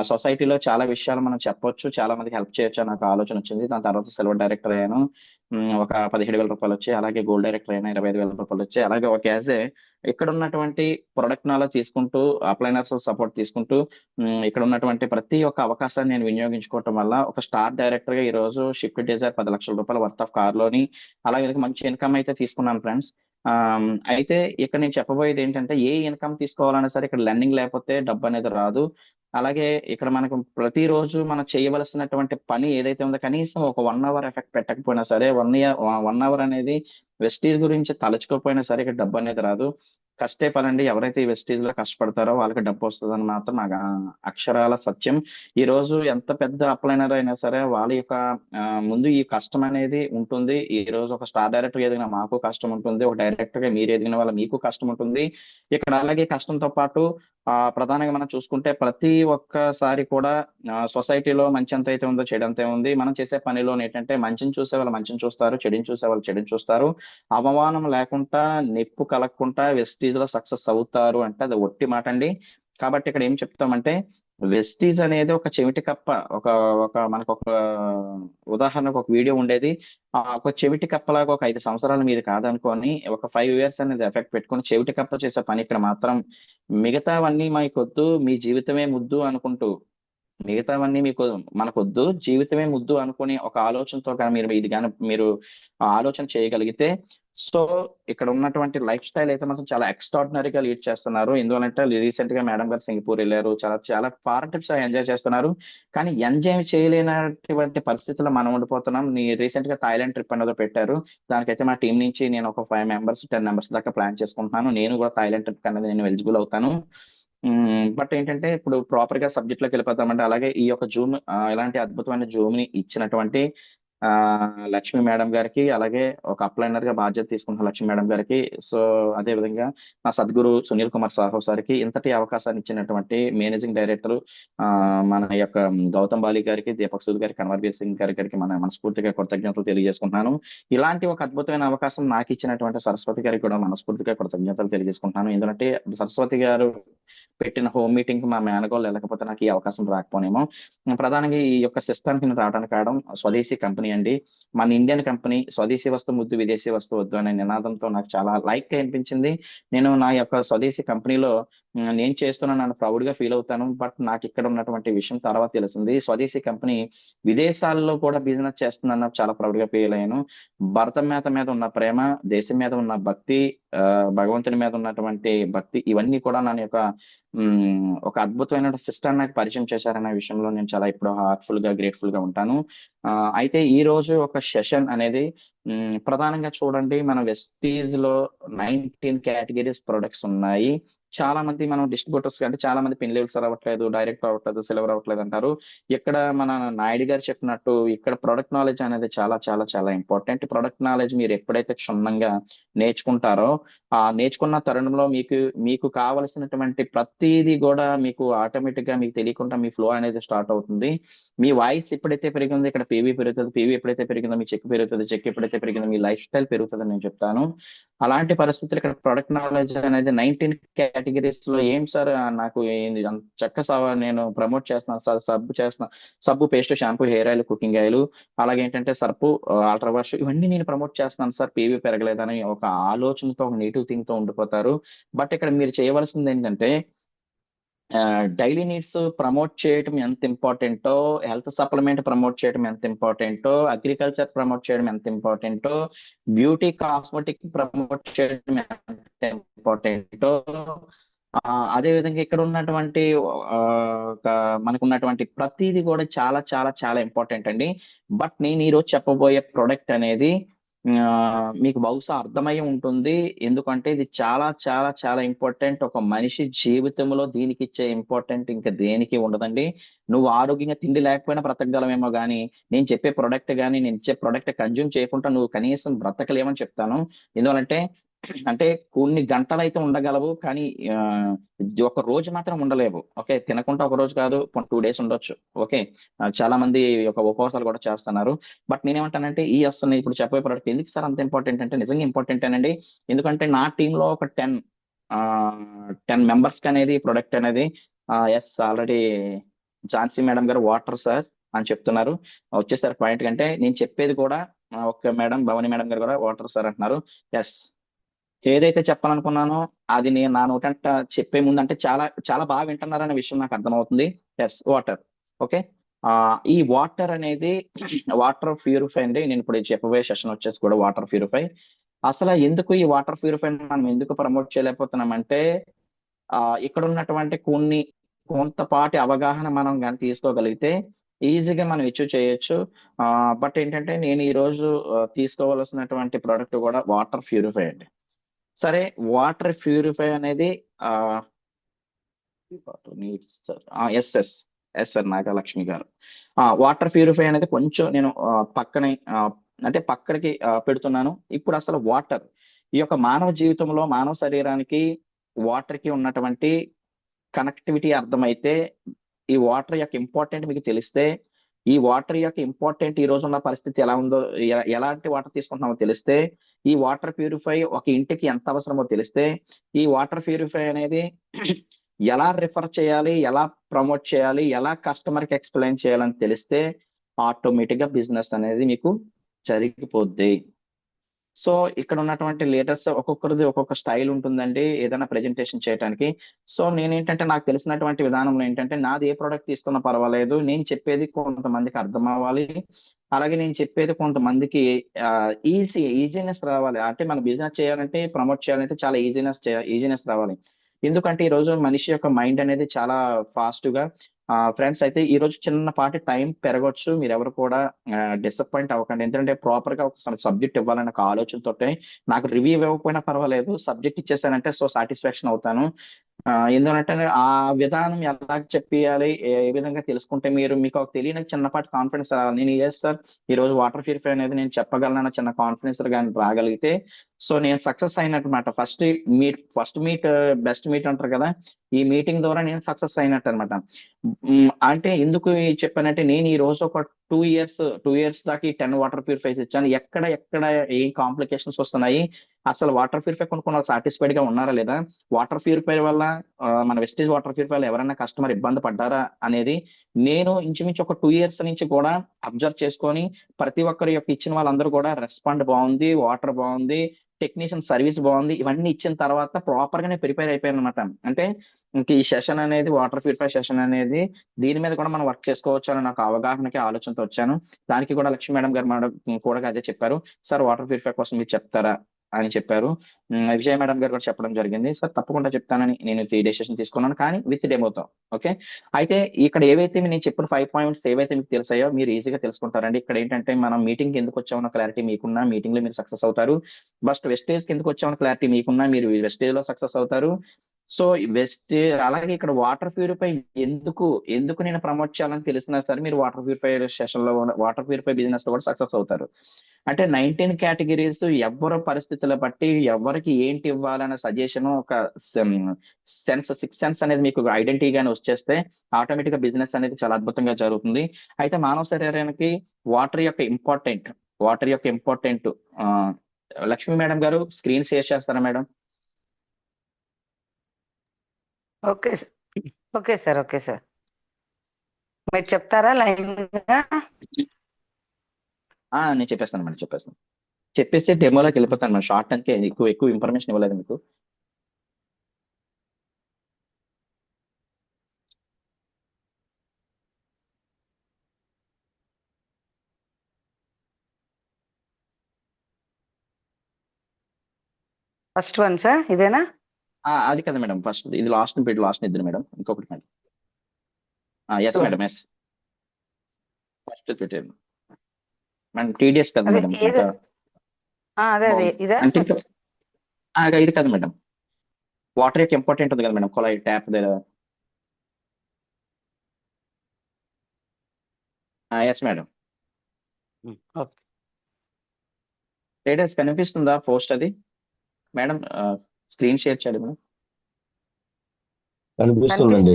సొసైటీలో చాలా విషయాలు మనం చెప్పొచ్చు, చాలా మందికి హెల్ప్ చేయొచ్చు అని నాకు ఆలోచన వచ్చింది. దాని తర్వాత సిల్వర్ డైరెక్టర్ అయ్యాను, ఒక 17,000 రూపాయలు వచ్చాయి. అలాగే గోల్డ్ డైరెక్టర్ అయినా 25,000 రూపాయలు వచ్చాయి. అలాగే ఒక ఇక్కడ ఉన్నటువంటి ప్రొడక్ట్ నాలెడ్జ్ తీసుకుంటూ, అప్లైనర్స్ సపోర్ట్ తీసుకుంటూ, ఇక్కడ ఉన్నటువంటి ప్రతి ఒక్క అవకాశాన్ని నేను వినియోగించుకోవటం వల్ల ఒక స్టార్ డైరెక్టర్ గా ఈ రోజు షిఫ్ట్ డిజైర్ 10 లక్షల రూపాయల వర్త్ ఆఫ్ కార్ లోని అలాగే మంచి ఇన్కమ్ అయితే తీసుకున్నాను ఫ్రెండ్స్. అయితే ఇక్కడ నేను చెప్పబోయేది ఏంటంటే ఏ ఇన్కమ్ తీసుకోవాలన్నా సరే ఇక్కడ లెండింగ్ లేకపోతే డబ్బు అనేది రాదు. అలాగే ఇక్కడ మనకు ప్రతిరోజు మనం చేయవలసినటువంటి పని ఏదైతే ఉందో కనీసం ఒక 1 అవర్ ఎఫెక్ట్ పెట్టకపోయినా సరే 1 అవర్ అనేది వెస్టీజ్ గురించి తలుచుకోకపోయినా సరే ఇక్కడ డబ్బు అనేది రాదు. కష్టే ఫలండి. ఎవరైతే ఈ వెస్టీజ్ లో కష్టపడతారో వాళ్ళకి డబ్బు వస్తుందని మాత్రం నాకు అక్షరాల సత్యం. ఈ రోజు ఎంత పెద్ద అప్లైనర్ అయినా సరే వాళ్ళ యొక్క ముందు ఈ కష్టం అనేది ఉంటుంది. ఈ రోజు ఒక స్టార్ డైరెక్టర్ ఎదిగిన మాకు కష్టం ఉంటుంది, ఒక డైరెక్టర్ గా మీరు ఎదిగిన వాళ్ళ మీకు కష్టం ఉంటుంది. ఇక్కడ అలాగే కష్టంతో పాటు ప్రధానంగా మనం చూసుకుంటే ప్రతి ఒక్కసారి కూడా సొసైటీలో మంచి ఎంత అయితే ఉందో చెడు అంతే ఉంది. మనం చేసే పనిలో ఏంటంటే మంచిని చూసే వాళ్ళు మంచిని చూస్తారు, చెడుని చూసే వాళ్ళు చెడుని చూస్తారు. అవమానం లేకుండా నెప్పు కలగకుండా వెస్టీజ్ లో సక్సెస్ అవుతారు అంటే అది ఒట్టి మాట అండి. కాబట్టి ఇక్కడ ఏం చెప్తామంటే వెస్టీజ్ అనేది ఒక చెవిటి కప్ప. ఒక ఒక మనకు ఒక ఉదాహరణకు ఒక వీడియో ఉండేది. ఒక చెవిటి కప్పలాగా ఒక 5 సంవత్సరాల మీద కాదనుకొని ఒక 5 ఇయర్స్ అనేది ఎఫెక్ట్ పెట్టుకొని చెవిటి కప్ప చేసే పని ఇక్కడ మాత్రం మిగతావన్నీ మాకొద్దు మీ జీవితమే ముద్దు అనుకుంటూ మిగతావన్నీ మీకు మనకొద్దు జీవితమే ముద్దు అనుకుని ఒక ఆలోచనతో కానీ మీరు ఇది కానీ మీరు ఆలోచన చేయగలిగితే సో ఇక్కడ ఉన్నటువంటి లైఫ్ స్టైల్ అయితే మాత్రం చాలా ఎక్స్ట్రాడినరీగా లీడ్ చేస్తున్నారు. ఎందువలంటే రీసెంట్ గా మేడం గారు సింగపూర్ వెళ్ళారు, చాలా చాలా ఫారెన్ ట్రిప్స్ ఎంజాయ్ చేస్తున్నారు. కానీ ఎంజాయ్ చేయలేనటువంటి పరిస్థితుల్లో మనం ఉండిపోతున్నాం. రీసెంట్ గా థాయిలాండ్ ట్రిప్ అనేది పెట్టారు. దానికైతే మా టీం నుంచి నేను ఒక 5 మెంబర్స్ 10 మెంబర్స్ దాకా ప్లాన్ చేసుకుంటున్నాను. నేను కూడా థాయిలాండ్ ట్రిప్ అనేది నేను ఎలిజిబుల్ అవుతాను. బట్ ఏంటంటే ఇప్పుడు ప్రాపర్ గా సబ్జెక్ట్ లోకి వెళ్ళిపోతామంటే అలాగే ఈ యొక్క జూమ్ ఇలాంటి అద్భుతమైన జూమ్ ని ఇచ్చినటువంటి లక్ష్మి మేడం గారికి, అలాగే ఒక అప్లైనర్ గా బాధ్యత తీసుకుంటున్న లక్ష్మి మేడం గారికి, సో అదే విధంగా నా సద్గురు సునీల్ కుమార్ సాహు సార్కి ఇంతటి అవకాశాన్ని ఇచ్చినటువంటి మేనేజింగ్ డైరెక్టర్ మన యొక్క గౌతమ్ బాలి గారికి, దీపక్ సూద్ గారికి, కన్వర్బీర్ సింగ్ గారికి మన మనస్ఫూర్తిగా కృతజ్ఞతలు తెలియజేసుకుంటున్నాను. ఇలాంటి ఒక అద్భుతమైన అవకాశం నాకు ఇచ్చినటువంటి సరస్వతి గారికి కూడా మనస్ఫూర్తిగా కృతజ్ఞతలు తెలియజేసుకుంటున్నాను. ఎందుకంటే సరస్వతి గారు పెట్టిన హోమ్ మీటింగ్ కి మా మేనగోళ్ళు వెళ్ళకపోతే నాకు ఈ అవకాశం రాకపోనేమో. ప్రధానంగా ఈ యొక్క సిస్టానికి నేను రావడానికి కావడం స్వదేశీ కంపెనీ అండి. మన ఇండియన్ కంపెనీ స్వదేశీ వస్తు ముద్దు విదేశీ వస్తు వద్దు అనే నినాదంతో నాకు చాలా లైక్ అనిపించింది. నేను నా యొక్క స్వదేశీ కంపెనీలో నేను చేస్తున్నాను ప్రౌడ్ గా ఫీల్ అవుతాను. బట్ నాకు ఇక్కడ ఉన్నటువంటి విషయం తర్వాత తెలిసింది. స్వదేశీ కంపెనీ విదేశాల్లో కూడా బిజినెస్ చేస్తుందన్న చాలా ప్రౌడ్ గా ఫీల్ అయ్యాను. భరత మీద ఉన్న ప్రేమ, దేశం మీద ఉన్న భక్తి, భగవంతుని మీద ఉన్నటువంటి భక్తి ఇవన్నీ కూడా నా యొక్క ఒక అద్భుతమైన సిస్టమ్ నాకు పరిచయం చేశారనే విషయంలో నేను చాలా ఇప్పుడు హార్ట్ఫుల్ గా గ్రేట్ఫుల్ గా ఉంటాను. అయితే ఈ రోజు ఒక సెషన్ అనేది ప్రధానంగా చూడండి, మన వెస్టీజ్ లో 19 కేటగిరీస్ ప్రొడక్ట్స్ ఉన్నాయి. చాలా మంది మనం డిస్ట్రిబ్యూటర్స్ అంటే చాలా మంది పిన్ లెవెల్స్ అవ్వట్లేదు, డైరెక్ట్ అవ్వట్లేదు, సిల్వర్ అవ్వట్లేదు అంటారు. ఇక్కడ మన నాయుడు గారు చెప్పినట్టు ఇక్కడ ప్రొడక్ట్ నాలెడ్జ్ అనేది చాలా చాలా చాలా ఇంపార్టెంట్. ప్రొడక్ట్ నాలెడ్జ్ మీరు ఎప్పుడైతే క్షుణ్ణంగా నేర్చుకుంటారో ఆ నేర్చుకున్న తరుణంలో మీకు కావలసినటువంటి ప్రతిదీ కూడా మీకు ఆటోమేటిక్ గా మీకు తెలియకుండా మీ ఫ్లో అనేది స్టార్ట్ అవుతుంది. మీ వాయిస్ ఎప్పుడైతే పెరిగిందో ఇక్కడ పీవీ పెరుగుతుంది, పీవీ ఎప్పుడైతే పెరిగిందో మీ చెక్ పెరుగుతుంది, చెక్ ఎప్పుడైతే పెరిగిందో మీ లైఫ్ స్టైల్ పెరుగుతుంది నేను చెప్తాను. అలాంటి పరిస్థితులు ఇక్కడ ప్రొడక్ట్ నాలెడ్జ్ అనేది 19 కేటగిరీస్ లో ఏం సార్ నాకు నేను ప్రమోట్ చేస్తున్నాను సార్, సబ్బు, paste, shampoo, hair oil, cooking oil, అలాగే ఏంటంటే సర్పు, ఆల్ట్రా వాష్ ఇవన్నీ నేను ప్రమోట్ చేస్తున్నాను సార్, పీవీ పెరగలేదని ఒక ఆలోచనతో ఒక నెగిటివ్ థింగ్ తో ఉండిపోతారు. బట్ ఇక్కడ మీరు చేయవలసింది ఏంటంటే డైలీ నీడ్స్ ప్రమోట్ చేయడం ఎంత ఇంపార్టెంటో, హెల్త్ సప్లిమెంట్ ప్రమోట్ చేయడం ఎంత ఇంపార్టెంటో, అగ్రికల్చర్ ప్రమోట్ చేయడం ఎంత ఇంపార్టెంటో, బ్యూటీ కాస్మెటిక్ ప్రమోట్ చేయడం ఎంత ఇంపార్టెంటో, అదే విధంగా ఇక్కడ ఉన్నటువంటి మనకు ఉన్నటువంటి ప్రతిదీ కూడా చాలా చాలా చాలా ఇంపార్టెంట్ అండి. బట్ నేను ఈరోజు చెప్పబోయే ప్రొడక్ట్ అనేది మీకు బహుశా అర్థమై ఉంటుంది. ఎందుకంటే ఇది చాలా చాలా చాలా ఇంపార్టెంట్. ఒక మనిషి జీవితంలో దీనికి ఇచ్చే ఇంపార్టెంట్ ఇంకా దేనికి ఉండదండి. నువ్వు ఆరోగ్యంగా తిండి లేకపోయినా బ్రతకగలమేమో కానీ నేను చెప్పే ప్రొడక్ట్ కానీ నేను ఇచ్చే ప్రొడక్ట్ కన్జ్యూమ్ చేయకుండా నువ్వు కనీసం బ్రతకలేమని చెప్తాను. ఎందువలంటే అంటే కొన్ని గంటలు అయితే ఉండగలవు, కానీ ఒక రోజు మాత్రం ఉండలేవు. ఓకే, తినకుండా ఒక రోజు కాదు 2 days ఉండొచ్చు. ఓకే, చాలా మంది ఒక ఉపవాసాలు కూడా చేస్తున్నారు. బట్ నేనేమంటానంటే ఈ వస్తున్నాయి ఇప్పుడు చెప్పే ప్రోడక్ట్ ఎందుకు సార్ అంత ఇంపార్టెంట్ అంటే నిజంగా ఇంపార్టెంట్ అనండి. ఎందుకంటే నా టీంలో ఒక 10 మెంబర్స్ కి అనేది ప్రొడక్ట్ అనేది ఎస్ ఆల్రెడీ ఝాన్సీ మేడం గారు వాటర్ సార్ అని చెప్తున్నారు. వచ్చేసారి పాయింట్ కంటే నేను చెప్పేది కూడా ఒక మేడం భవానీ మేడం గారు కూడా వాటర్ సార్ అంటున్నారు. ఎస్, ఏదైతే చెప్పాలనుకున్నానో అది నేను నా నోటంట చెప్పే ముందు అంటే చాలా చాలా బాగా వింటున్నారనే విషయం నాకు అర్థమవుతుంది. Yes, water. ఓకే, ఈ వాటర్ అనేది వాటర్ ప్యూరిఫై అండి. నేను ఇప్పుడు చెప్పబోయే సెషన్ వచ్చేసి కూడా వాటర్ ప్యూరిఫై. అసలు ఎందుకు ఈ వాటర్ ప్యూరిఫై మనం ఎందుకు ప్రమోట్ చేయలేకపోతున్నామంటే ఇక్కడ ఉన్నటువంటి కొన్ని కొంతపాటి అవగాహన మనం కానీ తీసుకోగలిగితే ఈజీగా మనం అచీవ్ చేయొచ్చు. బట్ ఏంటంటే నేను ఈ రోజు తీసుకోవాల్సినటువంటి ప్రోడక్ట్ కూడా వాటర్ ప్యూరిఫై అండి. సరే, వాటర్ ప్యూరిఫై అనేది yes yes yes sir, Nagalakshmi గారు. వాటర్ ప్యూరిఫై అనేది కొంచెం నేను పక్కనే అంటే పక్కడికి పెడుతున్నాను. ఇప్పుడు అసలు వాటర్ ఈ యొక్క మానవ జీవితంలో మానవ శరీరానికి వాటర్ కి ఉన్నటువంటి కనెక్టివిటీ అర్థమైతే, ఈ వాటర్ యొక్క ఇంపార్టెంట్ మీకు తెలిస్తే, ఈ వాటర్ యొక్క ఇంపార్టెంట్ ఈ రోజు ఉన్న పరిస్థితి ఎలా ఉందో, ఎలాంటి వాటర్ తీసుకుంటున్నామో తెలిస్తే, ఈ వాటర్ ప్యూరిఫై ఒక ఇంటికి ఎంత అవసరమో తెలిస్తే, ఈ వాటర్ ప్యూరిఫై అనేది ఎలా రిఫర్ చేయాలి, ఎలా ప్రమోట్ చేయాలి, ఎలా కస్టమర్ కి ఎక్స్ప్లెయిన్ చేయాలని తెలిస్తే ఆటోమేటిక్ గా బిజినెస్ అనేది మీకు జరిగిపోద్ది. సో ఇక్కడ ఉన్నటువంటి లీడర్స్ ఒక్కొక్కరిది ఒక్కొక్క స్టైల్ ఉంటుందండి ఏదైనా ప్రెజెంటేషన్ చేయడానికి. సో నేనేంటంటే నాకు తెలిసినటువంటి విధానంలో ఏంటంటే, నాది ఏ ప్రోడక్ట్ తీసుకున్నా పర్వాలేదు, నేను చెప్పేది కొంతమందికి అర్థం అవ్వాలి, అలాగే నేను చెప్పేది కొంతమందికి ఈజీనెస్ రావాలి. అంటే మన బిజినెస్ చేయాలంటే, ప్రమోట్ చేయాలంటే చాలా ఈజీనెస్ రావాలి. ఎందుకంటే ఈ రోజు మనిషి యొక్క మైండ్ అనేది చాలా ఫాస్ట్ గా ఫ్రెండ్స్ అయితే ఈ రోజు చిన్నపాటి టైం పెరగొచ్చు. మీరు ఎవరు కూడా డిసప్పాయింట్ అవ్వకండి. ఎందుకంటే ప్రాపర్ గా ఒక సబ్జెక్ట్ ఇవ్వాలన్న ఒక ఆలోచనతోటే, నాకు రివ్యూ ఇవ్వకపోయినా పర్వాలేదు, సబ్జెక్ట్ ఇచ్చేసానంటే సో సాటిస్ఫాక్షన్ అవుతాను. ఎందుకంటే ఆ విధానం ఎలా చెప్పియాలి, ఏ విధంగా తెలుసుకుంటే మీకు ఒక తెలియని చిన్నపాటి కాన్ఫిడెన్స్ రావాలి. నేను ఎస్ సార్, ఈ రోజు వాటర్ ప్యూరిఫై అనేది నేను చెప్పగలనన్న చిన్న కాన్ఫిడెన్స్ కానీ రాగలిగితే సో నేను సక్సెస్ అయినట్టు. ఫస్ట్ మీట్ బెస్ట్ మీట్ అంటారు కదా, ఈ మీటింగ్ ద్వారా నేను సక్సెస్ అయినట్టు అనమాట. అంటే ఎందుకు చెప్పానంటే, నేను ఈ రోజు ఒక 2 ఇయర్స్ దాకా ఈ 10 వాటర్ ప్యూరిఫైస్ ఇచ్చాను. ఎక్కడ ఏం కాంప్లికేషన్స్ వస్తున్నాయి, అసలు వాటర్ ప్యూరిఫై కొనుక్కున్న సాటిస్ఫైడ్ గా ఉన్నారా లేదా, వాటర్ ప్యూరిఫై వల్ల మన వెస్టేజ్ వాటర్ ప్యూరిఫై ఎవరైనా కస్టమర్ ఇబ్బంది పడ్డారా అనేది నేను ఇంచుమించు ఒక 2 ఇయర్స్ నుంచి కూడా అబ్జర్వ్ చేసుకొని, ప్రతి ఒక్కరి యొక్క ఇచ్చిన వాళ్ళందరూ కూడా రెస్పాండ్ బాగుంది, వాటర్ బాగుంది, టెక్నీషియన్ సర్వీస్ బాగుంది, ఇవన్నీ ఇచ్చిన తర్వాత ప్రాపర్ గానే ప్రిపేర్ అయిపోయాను అనమాట. అంటే ఇంక ఈ సెషన్ అనేది, వాటర్ ప్యూరిఫై సెషన్ అనేది, దీని మీద కూడా మనం వర్క్ చేసుకోవచ్చు అని నాకు అవగాహనకి ఆలోచనతో వచ్చాను. దానికి కూడా లక్ష్మీ మేడం కూడా అదే చెప్పారు, సార్ వాటర్ ప్యూరిఫై కోసం మీరు చెప్తారా అని చెప్పారు. విజయ మేడం గారు కూడా చెప్పడం జరిగింది, సార్ తప్పకుండా చెప్తానని నేను ఈ డెసిషన్ తీసుకున్నాను, కానీ విత్ డెమోతో. ఓకే, అయితే ఇక్కడ ఏవైతే నేను చెప్పిన 5 పాయింట్స్ ఏవైతే మీకు తెలిసాయో మీరు ఈజీగా తెలుసుకుంటారండి. ఇక్కడ ఏంటంటే, మనం మీటింగ్ ఎందుకు వచ్చామన్న క్లారిటీ మీకున్నా మీటింగ్ లో మీరు సక్సెస్ అవుతారు. బస్ట్ వెస్టేజ్ కి ఎందుకు వచ్చామన్న క్లారిటీ మీకున్నా మీరు వెస్టేజ్ లో సక్సెస్ అవుతారు. సో అలాగే ఇక్కడ వాటర్ ప్యూరిఫై ఎందుకు నేను ప్రమోట్ చేయాలని తెలిసినా సరే మీరు వాటర్ ప్యూరిఫై సెషన్ లో, వాటర్ ప్యూరిఫై బిజినెస్ లో కూడా సక్సెస్ అవుతారు. అంటే 19 కేటగిరీస్, ఎవరి పరిస్థితుల బట్టి ఎవరికి ఏంటి ఇవ్వాలనే సజెషన్, ఒక సిక్స్ సెన్స్ అనేది మీకు ఐడెంటిటీగానే వచ్చేస్తే ఆటోమేటిక్ గా బిజినెస్ అనేది చాలా అద్భుతంగా జరుగుతుంది. అయితే మానవ శరీరానికి వాటర్ యొక్క ఇంపార్టెంట్ లక్ష్మీ మేడం గారు స్క్రీన్ షేర్ చేస్తారా madam? Okay sir, okay sir, మీరు చెప్తారా లైన్ గా? నేను చెప్పేస్తాను మేడం, చెప్పేసి డెమోలోకి వెళ్ళిపోతాను మేడం. షార్ట్ అంతే, ఎక్కువ ఇన్ఫర్మేషన్ ఇవ్వలేదు మీకు. ఫస్ట్ వన్ సార్ ఇదేనా? అది కదా మేడం, ఫస్ట్ ఇది లాస్ట్ ఇద్దరు మేడం, ఇంకొకటి madam. Yes madam, yes first పెట్టాను మేడం. TDS కదా మేడం, అదే ఇదా? అంటే ఇది కదా మేడం, వాటర్ యొక్క ఇంపార్టెంట్ ఉంది కదా మేడం, కొలాయి ట్యాప్ దగ్గర. Yes madam. TDS కనిపిస్తుందా పోస్ట్ అది మేడం? స్క్రీన్ షేర్ చేయాలి మేడం. కనిపిస్తుందండి.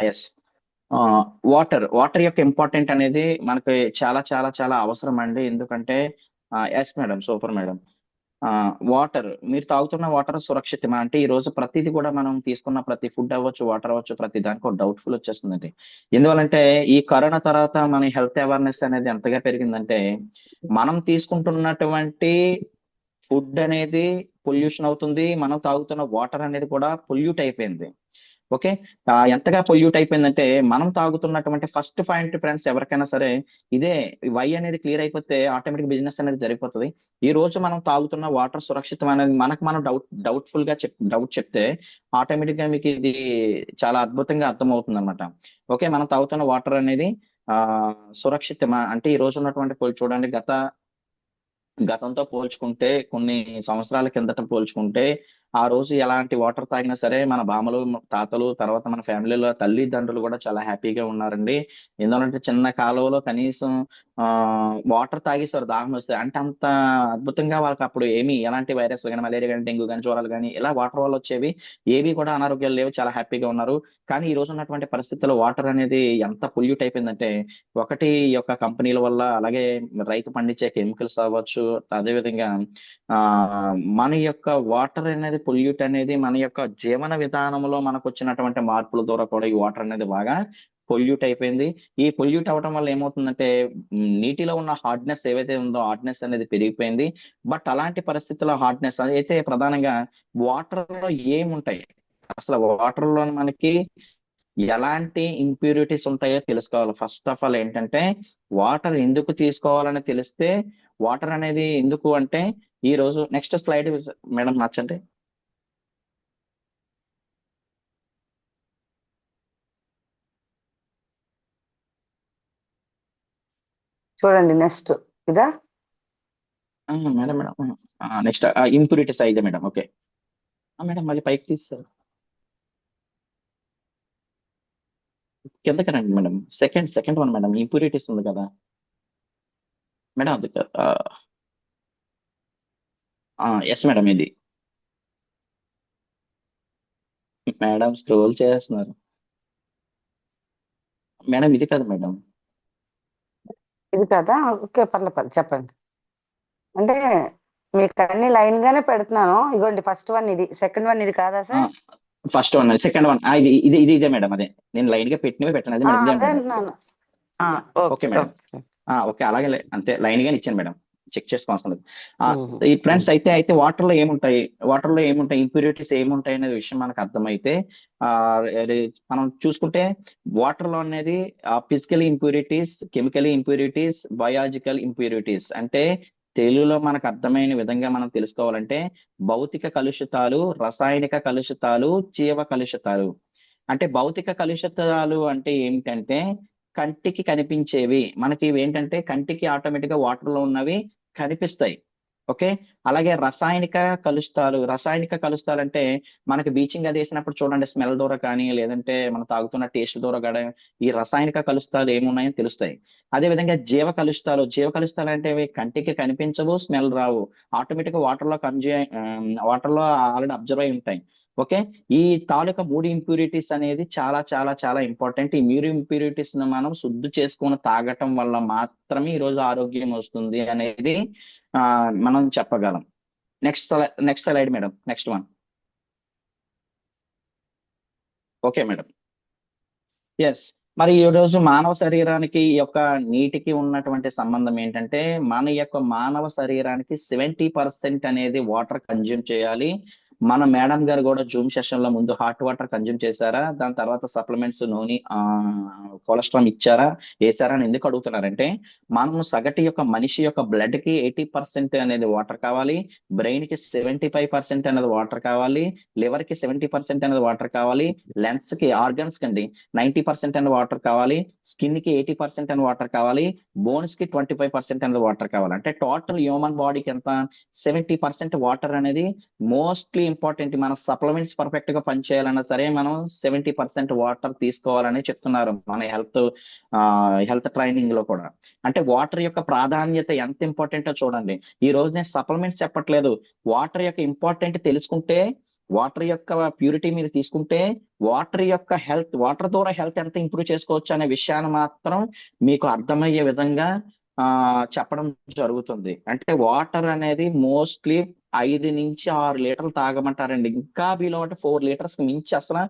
ఎస్, వాటర్ యొక్క ఇంపార్టెంట్ అనేది మనకి చాలా చాలా చాలా అవసరం అండి. ఎందుకంటే yes madam, super madam. Water, మీరు తాగుతున్న వాటర్ సురక్షితమా అంటే, ఈ రోజు ప్రతిది కూడా మనం తీసుకున్న ప్రతి ఫుడ్ అవ్వచ్చు, వాటర్ అవ్వచ్చు, ప్రతి దానికి ఒక డౌట్ఫుల్ వచ్చేస్తుందండి. ఎందువల్లంటే ఈ కరోనా తర్వాత మన హెల్త్ అవేర్నెస్ అనేది ఎంతగా పెరిగిందంటే, మనం తీసుకుంటున్నటువంటి ఫుడ్ అనేది పొల్యూషన్ అవుతుంది, మనం తాగుతున్న వాటర్ అనేది కూడా పొల్యూట్ అయిపోయింది. ఓకే. ఎంతగా పొల్యూట్ అయిపోయిందంటే మనం తాగుతున్నటువంటి ఫస్ట్ పాయింట్ ఫ్రెండ్స్, ఎవరికైనా సరే ఇదే వై అనేది క్లియర్ అయిపోతే ఆటోమేటిక్ బిజినెస్ అనేది జరిగిపోతుంది. ఈ రోజు మనం తాగుతున్న వాటర్ సురక్షితం అనేది మనకు మనం డౌట్ఫుల్ గా డౌట్ చెప్తే ఆటోమేటిక్ గా మీకు ఇది చాలా అద్భుతంగా అర్థమవుతుంది అనమాట. ఓకే, మనం తాగుతున్న వాటర్ అనేది ఆ సురక్షితమా అంటే ఈ రోజు ఉన్నటువంటి చూడండి, గతంతో పోల్చుకుంటే కొన్ని సంవత్సరాల కిందట పోల్చుకుంటే ఆ రోజు ఎలాంటి వాటర్ తాగినా సరే మన బామ్మలు తాతలు తర్వాత మన ఫ్యామిలీలో తల్లిదండ్రులు కూడా చాలా హ్యాపీగా ఉన్నారండి. ఎందుకంటే చిన్న కాలువలో కనీసం వాటర్ తాగేసారు దాహం వస్తే, అంటే అంత అద్భుతంగా వాళ్ళకి అప్పుడు ఏమి ఎలాంటి వైరస్ కానీ మలేరియా కానీ డెంగ్యూ కానీ జ్వరాలు కానీ ఇలా వాటర్ వల్ల వచ్చేవి ఏవి కూడా అనారోగ్యాలు లేవు, చాలా హ్యాపీగా ఉన్నారు. కానీ ఈ రోజు ఉన్నటువంటి పరిస్థితుల్లో వాటర్ అనేది ఎంత పొల్యూట్ అయిపోయిందంటే ఒకటి ఈ యొక్క కంపెనీల వల్ల, అలాగే రైతు పండించే కెమికల్స్ అవ్వచ్చు, అదేవిధంగా ఆ మన యొక్క వాటర్ అనేది పొల్యూట్ అనేది మన యొక్క జీవన విధానంలో మనకు వచ్చినటువంటి మార్పుల ద్వారా కూడా ఈ వాటర్ అనేది బాగా పొల్యూట్ అయిపోయింది. ఈ పొల్యూట్ అవడం వల్ల ఏమవుతుందంటే నీటిలో ఉన్న హార్డ్నెస్ ఏవైతే ఉందో హార్డ్నెస్ అనేది పెరిగిపోయింది. బట్ అలాంటి పరిస్థితుల్లో హార్డ్నెస్ అయితే ప్రధానంగా వాటర్ లో ఏముంటాయి, అసలు వాటర్ లో మనకి ఎలాంటి ఇంప్యూరిటీస్ ఉంటాయో తెలుసుకోవాలి. ఫస్ట్ ఆఫ్ ఆల్ ఏంటంటే వాటర్ ఎందుకు తీసుకోవాలని తెలిస్తే, వాటర్ అనేది ఎందుకు అంటే ఈ రోజు నెక్స్ట్ స్లైడ్ మేడం నచ్చండి. చూడండి నెక్స్ట్ ఇదా. మేడం మేడం నెక్స్ట్ ఇంప్యూరిటీస్ అయితే మేడం. ఓకే మేడం మళ్ళీ పైకి తీస్తారు, కిందకి రండి madam. Second one madam, impurities ఉంది కదా మేడం. అది ఎస్ మేడం, ఇది మేడం స్క్రోల్ చేస్తున్నారు మేడం, ఇది కదా మేడం. ఇది కదా, ఓకే పర్లేదు చెప్పండి. అంటే మీకు అన్ని లైన్ గానే పెడుతున్నాను. ఇగోండి ఫస్ట్ వన్ ఇది, సెకండ్ వన్ ఇది కాదా sir? First one, second one ఇది ఇది ఇది ఇదే మేడం. అదే నేను లైన్ గా పెట్టినవి పెట్టాను, అది మేడం, ఇదే అదే మేడం. అంటున్నాను. Okay madam. ఓకే అలాగే అంతే లైన్ గానే ఇచ్చాను మేడం, చెక్ చేసుకోవాల్సిన లేదు. ఈ ఫ్రెండ్స్ అయితే వాటర్ లో ఏముంటాయి ఇంప్యూరిటీస్ ఏముంటాయి అనే విషయం మనకు అర్థమైతే మనం చూసుకుంటే వాటర్ లో అనేది physical impurities, chemical impurities, biological impurities, అంటే తెలుగులో మనకు అర్థమైన విధంగా మనం తెలుసుకోవాలంటే భౌతిక కలుషితాలు, రసాయనిక కలుషితాలు, జీవ కలుషితాలు. అంటే భౌతిక కలుషితాలు అంటే ఏమిటంటే కంటికి కనిపించేవి, మనకి ఇవి ఏంటంటే కంటికి ఆటోమేటిక్ గా వాటర్ లో ఉన్నవి కనిపిస్తాయి. ఓకే, అలాగే రసాయనిక కలుషితాలు అంటే మనకి బీచింగ్ అది వేసినప్పుడు చూడండి స్మెల్ ద్వారా కానీ లేదంటే మనం తాగుతున్న టేస్ట్ ద్వారా కానీ ఈ రసాయనిక కలుషితాలు ఏమున్నాయని తెలుస్తాయి. అదే విధంగా జీవ కలుషితాలు అంటే ఇవి కంటికి కనిపించవు, స్మెల్ రావు, ఆటోమేటిక్ గా వాటర్ లో ఆల్రెడీ అబ్జర్వ్ అయి ఉంటాయి. ఓకే, ఈ తాలూకా 3 ఇంప్యూరిటీస్ అనేది చాలా చాలా చాలా ఇంపార్టెంట్. ఈ 3 ఇంప్యూరిటీస్ ను మనం శుద్ధి చేసుకొని తాగటం వల్ల మాత్రమే ఈ రోజు ఆరోగ్యం వస్తుంది అనేది మనం చెప్పగలం. Next slide madam, next one. Okay madam. Yes, మరి ఈ రోజు మానవ శరీరానికి ఈ యొక్క నీటికి ఉన్నటువంటి సంబంధం ఏంటంటే మన యొక్క మానవ శరీరానికి 70% అనేది వాటర్ కన్జ్యూమ్ చేయాలి. మన మేడం గారు కూడా జూమ్ సెషన్ లో ముందు హాట్ వాటర్ కన్జ్యూమ్ చేశారా, దాని తర్వాత సప్లిమెంట్స్ నూనె కొలెస్ట్రాల్ వేసారా అని ఎందుకు అడుగుతున్నారంటే మనం సగటు యొక్క మనిషి యొక్క బ్లడ్ కి 80% అనేది వాటర్ కావాలి, బ్రెయిన్ కి 75% అనేది వాటర్ కావాలి, లివర్ కి 70% అనేది వాటర్ కావాలి, లెన్స్ కి ఆర్గన్స్ కండి 90% అనేది వాటర్ కావాలి, స్కిన్ కి 80% అనేది వాటర్ కావాలి, బోన్స్ కి 25% అనేది వాటర్ కావాలి. అంటే టోటల్ హ్యూమన్ బాడీకి ఎంత 70% వాటర్ అనేది మోస్ట్లీ ఇంపార్టెంట్. మన సప్లిమెంట్స్ పర్ఫెక్ట్ గా పనిచేయాలన్నా సరే మనం 70% వాటర్ తీసుకోవాలని చెప్తున్నారు మన హెల్త్ ట్రైనింగ్ లో కూడా. అంటే వాటర్ యొక్క ప్రాధాన్యత ఎంత ఇంపార్టెంటో చూడండి. ఈ రోజు నేను సప్లిమెంట్స్ చెప్పట్లేదు, వాటర్ యొక్క ఇంపార్టెంట్ తెలుసుకుంటే, వాటర్ యొక్క ప్యూరిటీ మీరు తీసుకుంటే వాటర్ ద్వారా హెల్త్ ఎంత ఇంప్రూవ్ చేసుకోవచ్చు అనే విషయాన్ని మాత్రం మీకు అర్థమయ్యే విధంగా చెప్పడం జరుగుతుంది. అంటే వాటర్ అనేది మోస్ట్లీ 5 నుంచి 6 లీటర్లు తాగమంటారండి. ఇంకా వీలు అంటే 4 లీటర్స్ మించి అసలు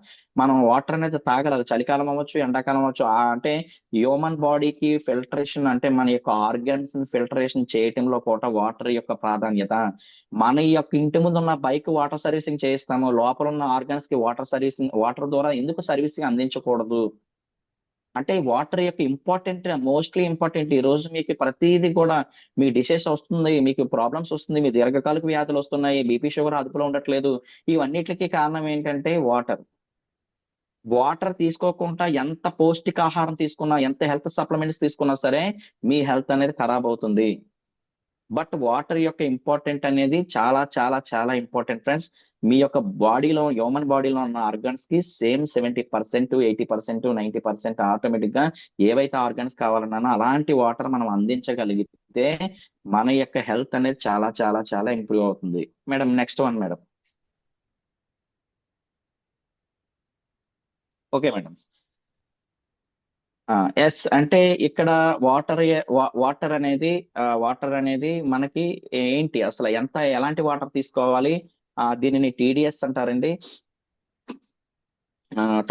మనం వాటర్ అనేది తాగలేదు. చలికాలం అవ్వచ్చు, ఎండాకాలం అవ్వచ్చు. అంటే హ్యూమన్ బాడీకి ఫిల్టరేషన్, అంటే మన యొక్క ఆర్గన్స్ ఫిల్టరేషన్ చేయటంలో కూడా వాటర్ యొక్క ప్రాధాన్యత. మన యొక్క ఇంటి ముందు ఉన్న బైక్ వాటర్ సర్వీసింగ్ చేయిస్తాము, లోపల ఉన్న ఆర్గన్స్ కి వాటర్ ద్వారా ఎందుకు సర్వీసింగ్ అందించకూడదు? అంటే వాటర్ యొక్క మోస్ట్లీ ఇంపార్టెంట్. ఈ రోజు మీకు ప్రతిదీ కూడా మీ డిసీజ్ వస్తుంది, మీకు ప్రాబ్లమ్స్ వస్తుంది, మీ దీర్ఘకాలిక వ్యాధులు వస్తున్నాయి, బీపీ షుగర్ అదుపులో ఉండట్లేదు. ఇవన్నిటికీ కారణం ఏంటంటే వాటర్. వాటర్ తీసుకోకుండా ఎంత పౌష్టికాహారం తీసుకున్నా, ఎంత హెల్త్ సప్లిమెంట్స్ తీసుకున్నా సరే మీ హెల్త్ అనేది ఖరాబ్ అవుతుంది. బట్ వాటర్ యొక్క ఇంపార్టెంట్ అనేది చాలా చాలా చాలా ఇంపార్టెంట్ ఫ్రెండ్స్. మీ యొక్క బాడీలో, హ్యూమన్ బాడీలో ఉన్న ఆర్గన్స్ కి సేమ్ 70%, 80%, 90% ఆటోమేటిక్ గా ఏవైతే ఆర్గన్స్ కావాలన్నానో అలాంటి వాటర్ మనం అందించగలిగితే మన యొక్క హెల్త్ అనేది చాలా చాలా చాలా ఇంప్రూవ్ అవుతుంది. Madam next one madam. Okay madam. Yes, అంటే ఇక్కడ వాటర్ అనేది మనకి ఏంటి, అసలు ఎలాంటి వాటర్ తీసుకోవాలి? దీనిని టీడీఎస్ అంటారండి.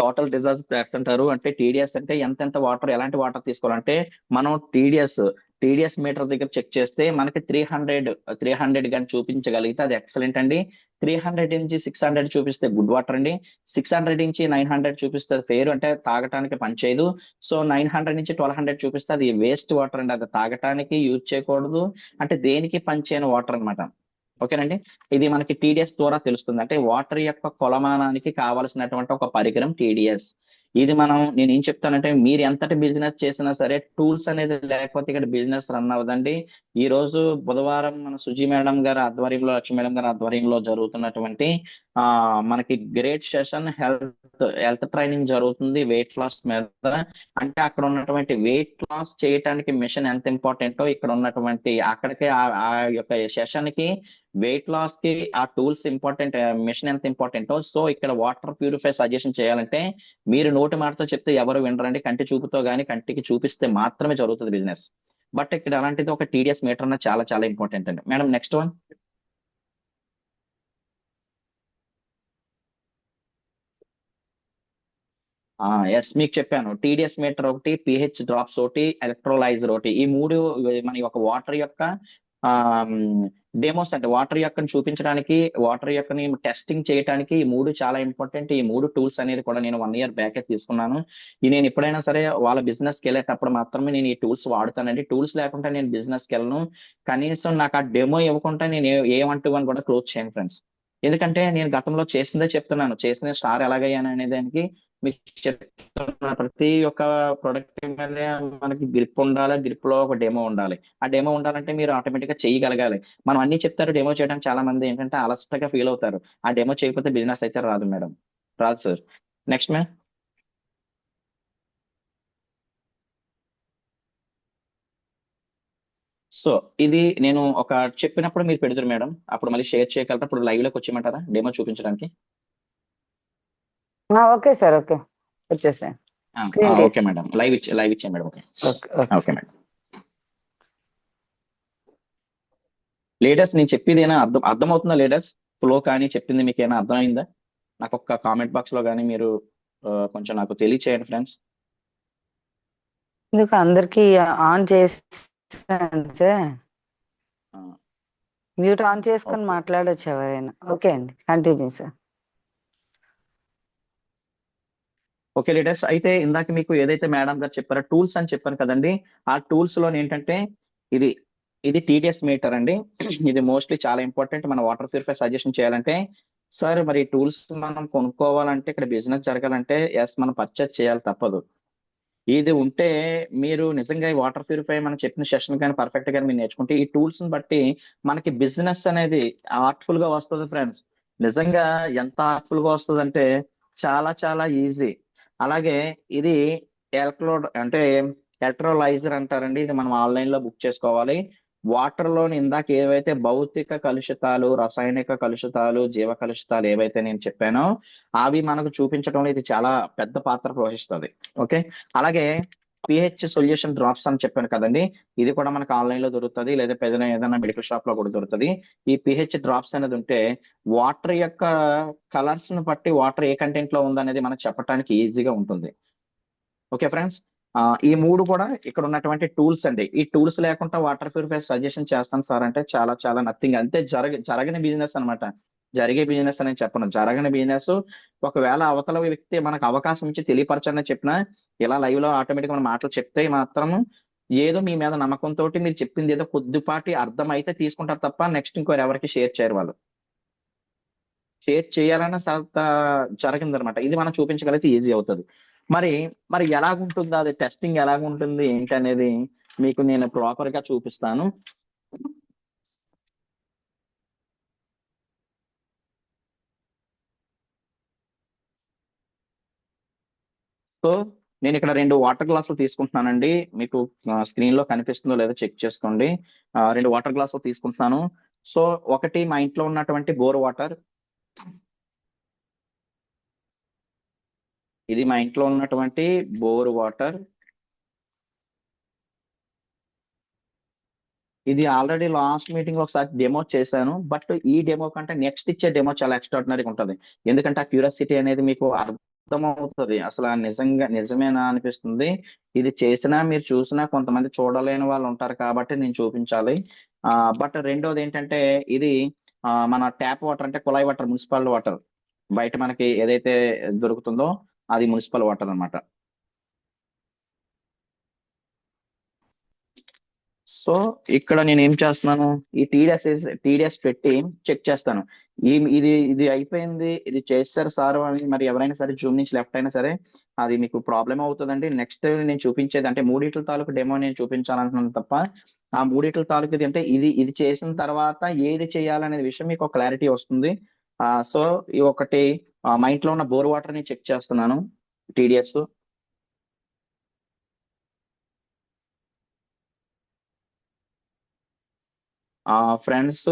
టోటల్ డిజాస్టర్ అంటారు. అంటే టీడీఎస్ అంటే ఎంతెంత వాటర్, ఎలాంటి వాటర్ తీసుకోవాలంటే మనం టీడీఎస్ మీటర్ దగ్గర చెక్ చేస్తే మనకి 300 కానీ చూపించగలిగితే అది ఎక్సలెంట్ అండి. 300 నుంచి 600 చూపిస్తే గుడ్ వాటర్ అండి. 600 నుంచి 900 చూపిస్తే ఫెయిర్, అంటే తాగటానికి పనిచేయదు. సో 900 నుంచి 1200 చూపిస్తే అది వేస్ట్ వాటర్ అండి, అది తాగటానికి యూజ్ చేయకూడదు, అంటే దేనికి పనిచేయని వాటర్ అనమాట. ఓకేనండి. ఇది మనకి టీడీఎస్ ద్వారా తెలుస్తుంది. అంటే వాటర్ యొక్క కొలమానానికి కావలసినటువంటి ఒక పరికరం టీడీఎస్. ఇది నేను ఏం చెప్తానంటే, మీరు ఎంతటి బిజినెస్ చేసినా సరే టూల్స్ అనేది లేకపోతే ఇక్కడ బిజినెస్ రన్ అవ్వదండి. ఈ రోజు బుధవారం మన సుజీ మేడం గారి ఆధ్వర్యంలో, లక్ష్మీ మేడం గారి ఆధ్వర్యంలో జరుగుతున్నటువంటి మనకి గ్రేట్ సెషన్ హెల్త్ ట్రైనింగ్ జరుగుతుంది వెయిట్ లాస్ మీద. అంటే అక్కడ ఉన్నటువంటి వెయిట్ లాస్ చేయడానికి మిషన్ ఎంత ఇంపార్టెంటో, ఇక్కడ ఉన్నటువంటి అక్కడికి ఆ యొక్క సెషన్ కి వెయిట్ లాస్ కి ఆ టూల్స్ ఇంపార్టెంట్, మిషన్ ఎంత ఇంపార్టెంటో. సో ఇక్కడ వాటర్ ప్యూరిఫై సజెషన్ చేయాలంటే మీరు నోటి మాటతో చెప్తే ఎవరు వినరండి, కంటి చూపుతో గానీ కంటికి చూపిస్తే మాత్రమే జరుగుతుంది బిజినెస్. బట్ ఇక్కడ అలాంటిది ఒక టీడీఎస్ మీటర్ అన్న చాలా చాలా ఇంపార్టెంట్ అండి. Madam next one. ఎస్, మీకు చెప్పాను టీడీఎస్ మీటర్ ఒకటి, పిహెచ్ డ్రాప్స్ ఒకటి, ఎలక్ట్రోలైజర్ ఒకటి. ఈ మూడు మన యొక్క వాటర్ యొక్క డెమోస్, అంటే వాటర్ యొక్క చూపించడానికి, వాటర్ యొక్క టెస్టింగ్ చేయడానికి ఈ మూడు చాలా ఇంపార్టెంట్. ఈ మూడు టూల్స్ అనేది కూడా నేను 1 year బ్యాక్ తీసుకున్నాను. నేను ఎప్పుడైనా సరే వాళ్ళ బిజినెస్ కి వెళ్ళేటప్పుడు మాత్రమే నేను ఈ టూల్స్ వాడుతానండి. టూల్స్ లేకుండా నేను బిజినెస్ కి వెళ్ళను. కనీసం నాకు ఆ డెమో ఇవ్వకుండా నేను ఏమంటున్నాను కూడా క్లోజ్ చేయను ఫ్రెండ్స్. ఎందుకంటే నేను గతంలో చేసిందే చెప్తున్నాను, చేసిన స్టార్ ఎలాగయ్యాను అనే దానికి మీకు చెప్తున్నా. ప్రతి ఒక్క ప్రొడక్ట్ మీద మనకి గ్రిప్ ఉండాలి, గ్రిప్ లో ఒక డెమో ఉండాలి. ఆ డెమో ఉండాలంటే మీరు ఆటోమేటిక్ గా చేయగలగాలి. మనం అన్ని చెప్తారు, డెమో చేయడానికి చాలా మంది ఏంటంటే అలసటగా ఫీల్ అవుతారు. ఆ డెమో చేయకపోతే బిజినెస్ అయితే రాదు మేడం, రాదు సార్. Next ma'am. సో ఇది నేను ఒక చెప్పినప్పుడు మీరు పెడతారు మేడం, అప్పుడు మళ్ళీ షేర్ చేయగలరా? ఇప్పుడు లైవ్ లోకి వచ్చేయమంటారా డెమో చూపించడానికి? ఓకే సార్, ఓకే వచ్చేసాయి. స్క్రీన్ ఓకే మేడం, లైవ్ ఇచ్చాను madam. Okay okay madam. Leaders నేను చెప్పేది ఏమైనా అర్థమవుతుందా? లీడర్స్ ఫ్లో కానీ చెప్పింది మీకు ఏమైనా అర్థమైందా? నాకు ఒక కామెంట్ బాక్స్ లో కానీ మీరు కొంచెం నాకు తెలియచేయండి ఫ్రెండ్స్. ఎందుకు అందరికి ఆన్ చేసాను సార్, మ్యూట్ ఆన్ చేసుకొని మాట్లాడొచ్చు ఎవరైనా. ఓకే అండి, కంటిన్యూ సార్. ఓకే లీడర్స్, అయితే ఇందాక మీకు ఏదైతే మేడం గారు చెప్పారో టూల్స్ అని చెప్పాను కదండి, ఆ టూల్స్ లో ఏంటంటే ఇది టీడీఎస్ మీటర్ అండి. ఇది మోస్ట్లీ చాలా ఇంపార్టెంట్. మన వాటర్ ప్యూరిఫై సజెషన్ చేయాలంటే సార్, మరి టూల్స్ మనం కొనుక్కోవాలంటే, ఇక్కడ బిజినెస్ జరగాలంటే ఎస్ మనం పర్చేస్ చేయాలి, తప్పదు. ఇది ఉంటే మీరు నిజంగా ఈ వాటర్ ప్యూరిఫై మనం చెప్పిన సెషన్ కానీ పర్ఫెక్ట్ గా మీరు నేర్చుకుంటే ఈ టూల్స్ ని బట్టి మనకి బిజినెస్ అనేది ఆర్ట్ఫుల్ గా వస్తుంది ఫ్రెండ్స్. నిజంగా ఎంత ఆర్ట్ఫుల్ గా వస్తుంది అంటే చాలా చాలా ఈజీ. అలాగే ఇది ఎలక్ట్రోలైజర్ అంటారండి. ఇది మనం ఆన్లైన్ లో బుక్ చేసుకోవాలి. వాటర్ లోని ఇందాక ఏవైతే భౌతిక కలుషితాలు, రసాయనిక కలుషితాలు, జీవ కలుషితాలు ఏవైతే నేను చెప్పానో అవి మనకు చూపించడంలో ఇది చాలా పెద్ద పాత్ర పోషిస్తుంది. ఓకే, అలాగే పిహెచ్ సొల్యూషన్ డ్రాప్స్ అని చెప్పాను కదండి, ఇది కూడా మనకు ఆన్లైన్ లో దొరుకుతుంది, లేదా ఏదైనా మెడికల్ షాప్ లో కూడా దొరుకుతుంది. ఈ పిహెచ్ డ్రాప్స్ అనేది ఉంటే వాటర్ యొక్క కలర్స్ ను బట్టి వాటర్ ఏ కంటెంట్ లో ఉందనేది మనకు చెప్పడానికి ఈజీగా ఉంటుంది. ఓకే ఫ్రెండ్స్, ఈ 3 కూడా ఇక్కడ ఉన్నటువంటి టూల్స్ అండి. ఈ టూల్స్ లేకుండా వాటర్ ప్యూరిఫైర్ సజెషన్ చేస్తాను సార్ అంటే చాలా చాలా నథింగ్, అంతే. జరగని బిజినెస్ అన్నమాట. జరిగే బిజినెస్ అని చెప్పను, జరగని బిజినెస్. ఒకవేళ అవతల వ్యక్తి మనకు అవకాశం ఇచ్చి తెలియపరచని చెప్పినా, ఇలా లైవ్ లో ఆటోమేటిక్ మన మాటలు చెప్తే మాత్రం ఏదో మీ మీద నమ్మకంతో మీరు చెప్పింది ఏదో కొద్దిపాటి అర్థం అయితే తీసుకుంటారు తప్ప నెక్స్ట్ ఇంకోరు ఎవరికి షేర్ చేయరు. వాళ్ళు షేర్ చేయాలన్న జరిగింది అనమాట. ఇది మనం చూపించగలిగితే ఈజీ అవుతుంది. మరి మరి ఎలాగుంటుందో, అది టెస్టింగ్ ఎలాగుంటుంది ఏంటి అనేది మీకు నేను ప్రాపర్ గా చూపిస్తాను. సో నేను ఇక్కడ 2 వాటర్ గ్లాసులు తీసుకుంటున్నానండి. మీకు స్క్రీన్ లో కనిపిస్తుందో లేదో చెక్ చేసుకోండి. 2 వాటర్ గ్లాసులు తీసుకుంటున్నాను. సో ఒకటి మా ఇంట్లో ఉన్నటువంటి బోర్ వాటర్, ఇది మా ఇంట్లో ఉన్నటువంటి బోర్ వాటర్. ఇది ఆల్రెడీ లాస్ట్ మీటింగ్ లో ఒకసారి డెమో చేశాను. బట్ ఈ డెమో కంటే నెక్స్ట్ ఇచ్చే డెమో చాలా ఎక్స్ట్రాడినరీగా ఉంటుంది. ఎందుకంటే ఆ క్యూరియాసిటీ అనేది మీకు అర్థమవుతుంది. అసలు నిజంగా నిజమేనా అనిపిస్తుంది. ఇది చేసినా మీరు చూసినా కొంతమంది చూడలేని వాళ్ళు ఉంటారు కాబట్టి నేను చూపించాలి. బట్ రెండోది ఏంటంటే ఇది మన ట్యాప్ వాటర్, అంటే కుళాయి వాటర్, మున్సిపల్ వాటర్. బయట మనకి ఏదైతే దొరుకుతుందో అది మున్సిపల్ వాటర్ అన్నమాట. సో ఇక్కడ నేను ఏం చేస్తున్నాను, ఈ టీడీఎస్ పెట్టి చెక్ చేస్తాను. ఇది ఇది అయిపోయింది, ఇది చేస్తారు సార్ అని మరి ఎవరైనా సరే జూమ్ నుంచి లెఫ్ట్ అయినా సరే అది మీకు ప్రాబ్లం అవుతుందండి. నెక్స్ట్ నేను చూపించేది అంటే మూడిట్ల తాలూకు డెమో నేను చూపించాలనుకున్నాను తప్ప ఆ మూడిట్ల తాలూకు అంటే ఇది చేసిన తర్వాత ఏది చేయాలనే విషయం మీకు క్లారిటీ వస్తుంది. సో ఈ ఒకటి మా ఇంట్లో ఉన్న బోర్ వాటర్ ని చెక్ చేస్తున్నాను, టీడీఎస్. ఫ్రెండ్స్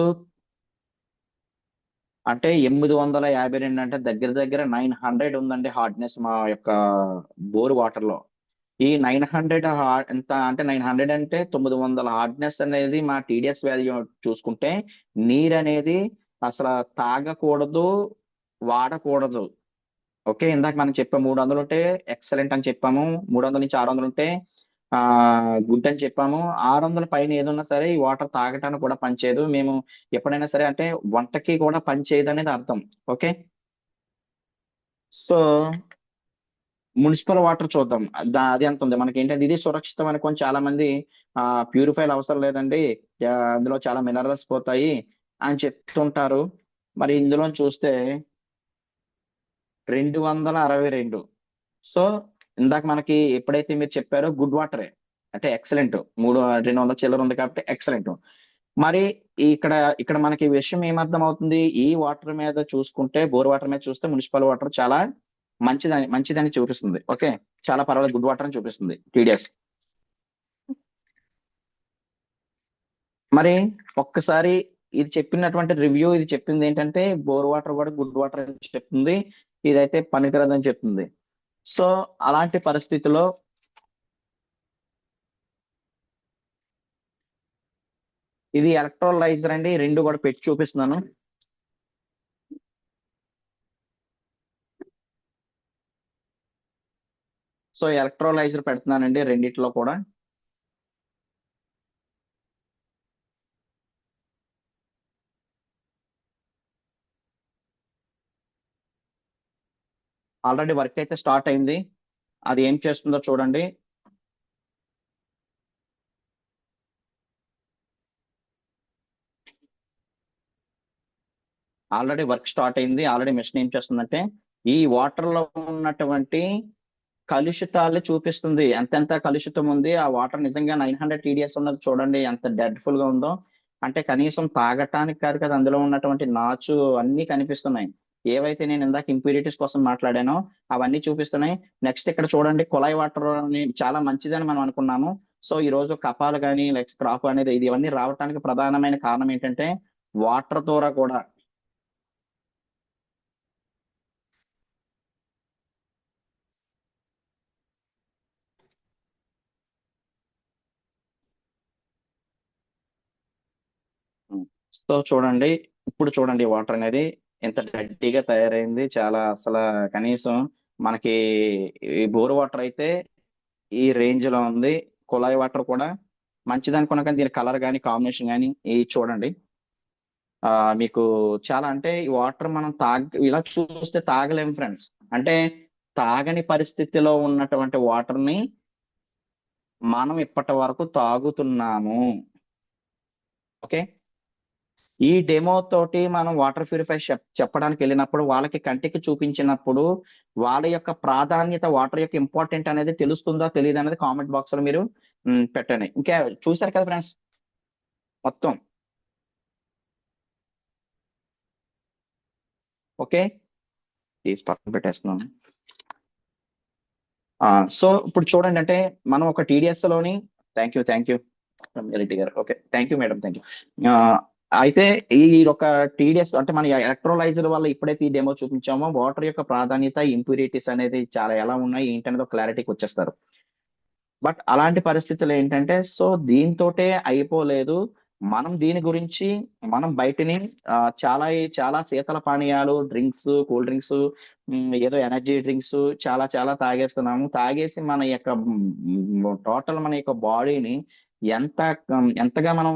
అంటే 852 అంటే దగ్గర దగ్గర 900 ఉందండి హార్డ్నెస్ మా యొక్క బోర్ వాటర్ లో. ఈ 900 ఎంత అంటే 900 అంటే 900 హార్డ్నెస్ అనేది మా టీడీఎస్ వాల్యూ చూసుకుంటే నీరు అనేది అసలు తాగకూడదు, వాడకూడదు. ఓకే, ఇందాక మనం చెప్పాము 300 ఉంటే ఎక్సలెంట్ అని చెప్పాము, 300 నుంచి 600 ఉంటే గుడ్ అని చెప్పాము. 600 పైన ఏదున్నా సరే ఈ వాటర్ తాగటానికి కూడా పనిచేయదు. మేము ఎప్పుడైనా సరే అంటే వంటకి కూడా పనిచేయదు అనేది అర్థం. ఓకే, సో మున్సిపల్ వాటర్ చూద్దాం. అది ఎంత ఉంది మనకి ఏంటంటే ఇది సురక్షితం అనుకొని చాలా మంది ప్యూరిఫైల్ అవసరం లేదండి, అందులో చాలా మినరల్స్ పోతాయి అని చెప్తుంటారు. మరి ఇందులో చూస్తే 262. సో ఇందాక మనకి ఎప్పుడైతే మీరు చెప్పారో గుడ్ వాటరే అంటే ఎక్సలెంట్, 200 చిల్లర ఉంది కాబట్టి ఎక్సలెంట్. మరి ఇక్కడ ఇక్కడ మనకి విషయం ఏమర్థం అవుతుంది, ఈ వాటర్ మీద చూసుకుంటే, బోర్ వాటర్ మీద చూస్తే మున్సిపల్ వాటర్ చాలా మంచిదని చూపిస్తుంది. ఓకే, చాలా పర్వాలేదు, గుడ్ వాటర్ అని చూపిస్తుంది టీడీఎస్. మరి ఒక్కసారి ఇది చెప్పినటువంటి రివ్యూ, ఇది చెప్పింది ఏంటంటే బోర్ వాటర్ కూడా గుడ్ వాటర్ అని చెప్తుంది, ఇదైతే పనికిరాదని చెప్తుంది. సో అలాంటి పరిస్థితిలో ఇది ఎలక్ట్రోలైజర్ అండి, రెండు కూడా పెట్టి చూపిస్తున్నాను. సో ఎలక్ట్రోలైజర్ పెడుతున్నానండి రెండిట్లో కూడా. ఆల్రెడీ వర్క్ అయితే స్టార్ట్ అయింది, అది ఏం చేస్తుందో చూడండి. ఆల్రెడీ వర్క్ స్టార్ట్ అయింది. ఆల్రెడీ మిషన్ ఏం చేస్తుందంటే ఈ వాటర్ లో ఉన్నటువంటి కలుషితాలు చూపిస్తుంది, ఎంతెంత కలుషితం ఉంది. ఆ వాటర్ నిజంగా 900 టీడీఎస్ ఉన్నది చూడండి ఎంత డెడ్ఫుల్ గా ఉందో. అంటే కనీసం తాగటానికి కాదు కదా, అందులో ఉన్నటువంటి నాచు అన్ని కనిపిస్తున్నాయి. ఏవైతే నేను ఇందాక ఇంప్యూరిటీస్ కోసం మాట్లాడానో అవన్నీ చూపిస్తున్నాయి. నెక్స్ట్ ఇక్కడ చూడండి, కుళాయి వాటర్ చాలా మంచిదని మనం అనుకున్నాము. సో ఈ రోజు కపాలు కానీ లైక్ క్రాప్ అనేది ఇవన్నీ రావడానికి ప్రధానమైన కారణం ఏంటంటే వాటర్ ద్వారా కూడా. సో చూడండి, ఇప్పుడు చూడండి వాటర్ అనేది ఎంత గట్టిగా తయారైంది. చాలా అసలు కనీసం మనకి ఈ బోర్ వాటర్ అయితే ఈ రేంజ్ లో ఉంది. కుళాయి వాటర్ కూడా మంచిది అనుకున్నా కానీ దీని కలర్ కానీ కాంబినేషన్ కానీ ఈ చూడండి. మీకు చాలా అంటే ఈ వాటర్ మనం ఇలా చూస్తే తాగలేం ఫ్రెండ్స్. అంటే తాగని పరిస్థితిలో ఉన్నటువంటి వాటర్ ని మనం ఇప్పటి వరకు తాగుతున్నాము. ఓకే, ఈ డెమో తోటి మనం వాటర్ ప్యూరిఫై చెప్పడానికి వెళ్ళినప్పుడు వాళ్ళకి కంటికి చూపించినప్పుడు వాళ్ళ యొక్క ప్రాధాన్యత, వాటర్ యొక్క ఇంపార్టెంట్ అనేది తెలుస్తుందా తెలియదు అనేది కామెంట్ బాక్స్ లో మీరు పెట్టండి. ఇంకా చూసారు కదా ఫ్రెండ్స్ మొత్తం. ఓకే, తీసి పక్కన పెట్టేస్తున్నాను. సో ఇప్పుడు చూడండి, అంటే మనం ఒక టీడీఎస్ లోని థ్యాంక్ యూ రెడ్డి గారు. Okay, thank you madam, thank you. అయితే ఈ ఒక టీడీఎస్ అంటే మన ఎలక్ట్రోలైజర్ వల్ల ఎప్పుడైతే ఈ డెమో చూపించామో వాటర్ యొక్క ప్రాధాన్యత, ఇంప్యూరిటీస్ అనేది చాలా ఎలా ఉన్నాయి ఏంటనేది ఒక క్లారిటీకి వచ్చేస్తారు. బట్ అలాంటి పరిస్థితులు ఏంటంటే సో దీంతోటే అయిపోలేదు. మనం దీని గురించి మనం బయటని చాలా చాలా శీతల పానీయాలు, డ్రింక్స్, కూల్ డ్రింక్స్, ఏదో ఎనర్జీ డ్రింక్స్ చాలా చాలా తాగేస్తున్నాము. తాగేసి మన యొక్క టోటల్ మన యొక్క బాడీని ఎంతగా మనం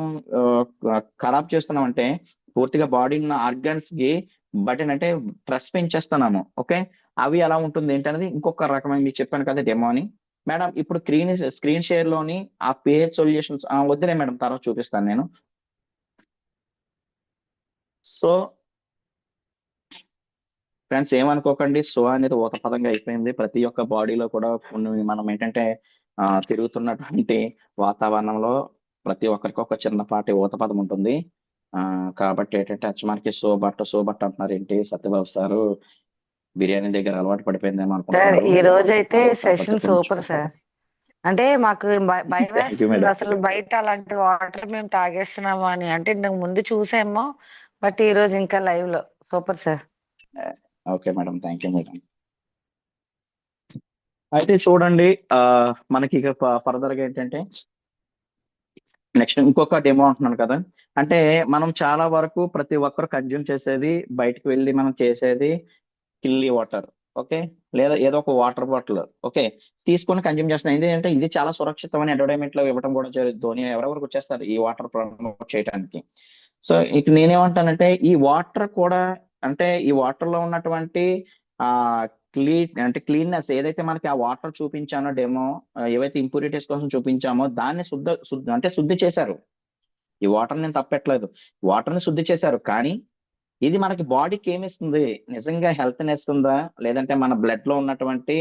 ఖరాబ్ చేస్తున్నామంటే పూర్తిగా బాడీ ఉన్న ఆర్గన్స్ కి బటన్ అంటే ప్రెస్ పెంచేస్తున్నాము. ఓకే, అవి ఎలా ఉంటుంది ఏంటనేది ఇంకొక రకమైన మీకు చెప్పాను కదా డెమో అని. మేడం ఇప్పుడు స్క్రీన్ షేర్ లోని ఆ పిహెచ్ సొల్యూషన్స్ వద్దులే మేడం, తర్వాత చూపిస్తాను నేను. సో ఫ్రెండ్స్ ఏమనుకోకండి, సో అనేది ఊత పదంగా అయిపోయింది. ప్రతి ఒక్క బాడీలో కూడా కొన్ని మనం ఏంటంటే తిరుగుతున్నటువంటి వాతావరణంలో ప్రతి ఒక్కరికి ఒక చిన్నపాటి ఊత పదం ఉంటుంది. కాబట్టి ఏంటంటే మనకి సో బట్ట అంటున్నారు ఏంటి సత్యబాబు సారు, బిర్యానీ దగ్గర అలవాటు పడిపోయిందేమో సార్ అనుకుంటున్నారు. ఈ రోజు అయితే సెషన్ సూపర్ సార్. అంటే మాకు భయం వేస్తుంది అసలు బయట అలాంటి వాటర్ మేము తాగేస్తున్నాము అని. అంటే ఇంతకు ముందు చూసామో, బట్ ఈ రోజు ఇంకా లైవ్ లో super sir. Okay madam, thank you madam. అయితే చూడండి, మనకి ఇక ఫర్దర్ గా ఏంటంటే నెక్స్ట్ ఇంకొక డెమో అంటున్నాను కదా. అంటే మనం చాలా వరకు ప్రతి ఒక్కరు కన్జ్యూమ్ చేసేది, బయటకు వెళ్ళి మనం చేసేది కిల్లీ వాటర్. ఓకే, లేదా ఏదో ఒక వాటర్ బాటిల్ ఓకే తీసుకొని కన్జ్యూమ్ చేస్తున్నాం. ఏంటంటే ఇది చాలా సురక్షితమైన అడ్వర్టైజ్మెంట్ లో ఇవ్వడం కూడా ధోని ఎవరెవరికి వచ్చేస్తారు ఈ వాటర్ ప్రమోట్ చేయడానికి. సో ఇక నేనేమంటానంటే ఈ వాటర్ కూడా అంటే ఈ వాటర్ లో ఉన్నటువంటి క్లీన్నెస్ ఏదైతే మనకి ఆ వాటర్ చూపించానో డెమో, ఏవైతే ఇంప్యూరిటీస్ కోసం చూపించామో దాన్ని శుద్ధి చేశారు. ఈ వాటర్ నేను తప్పట్లేదు, వాటర్ ని శుద్ధి చేశారు. కానీ ఇది మనకి బాడీకి ఏమిస్తుంది, నిజంగా హెల్త్ ని ఇస్తుందా, లేదంటే మన బ్లడ్ లో ఉన్నటువంటి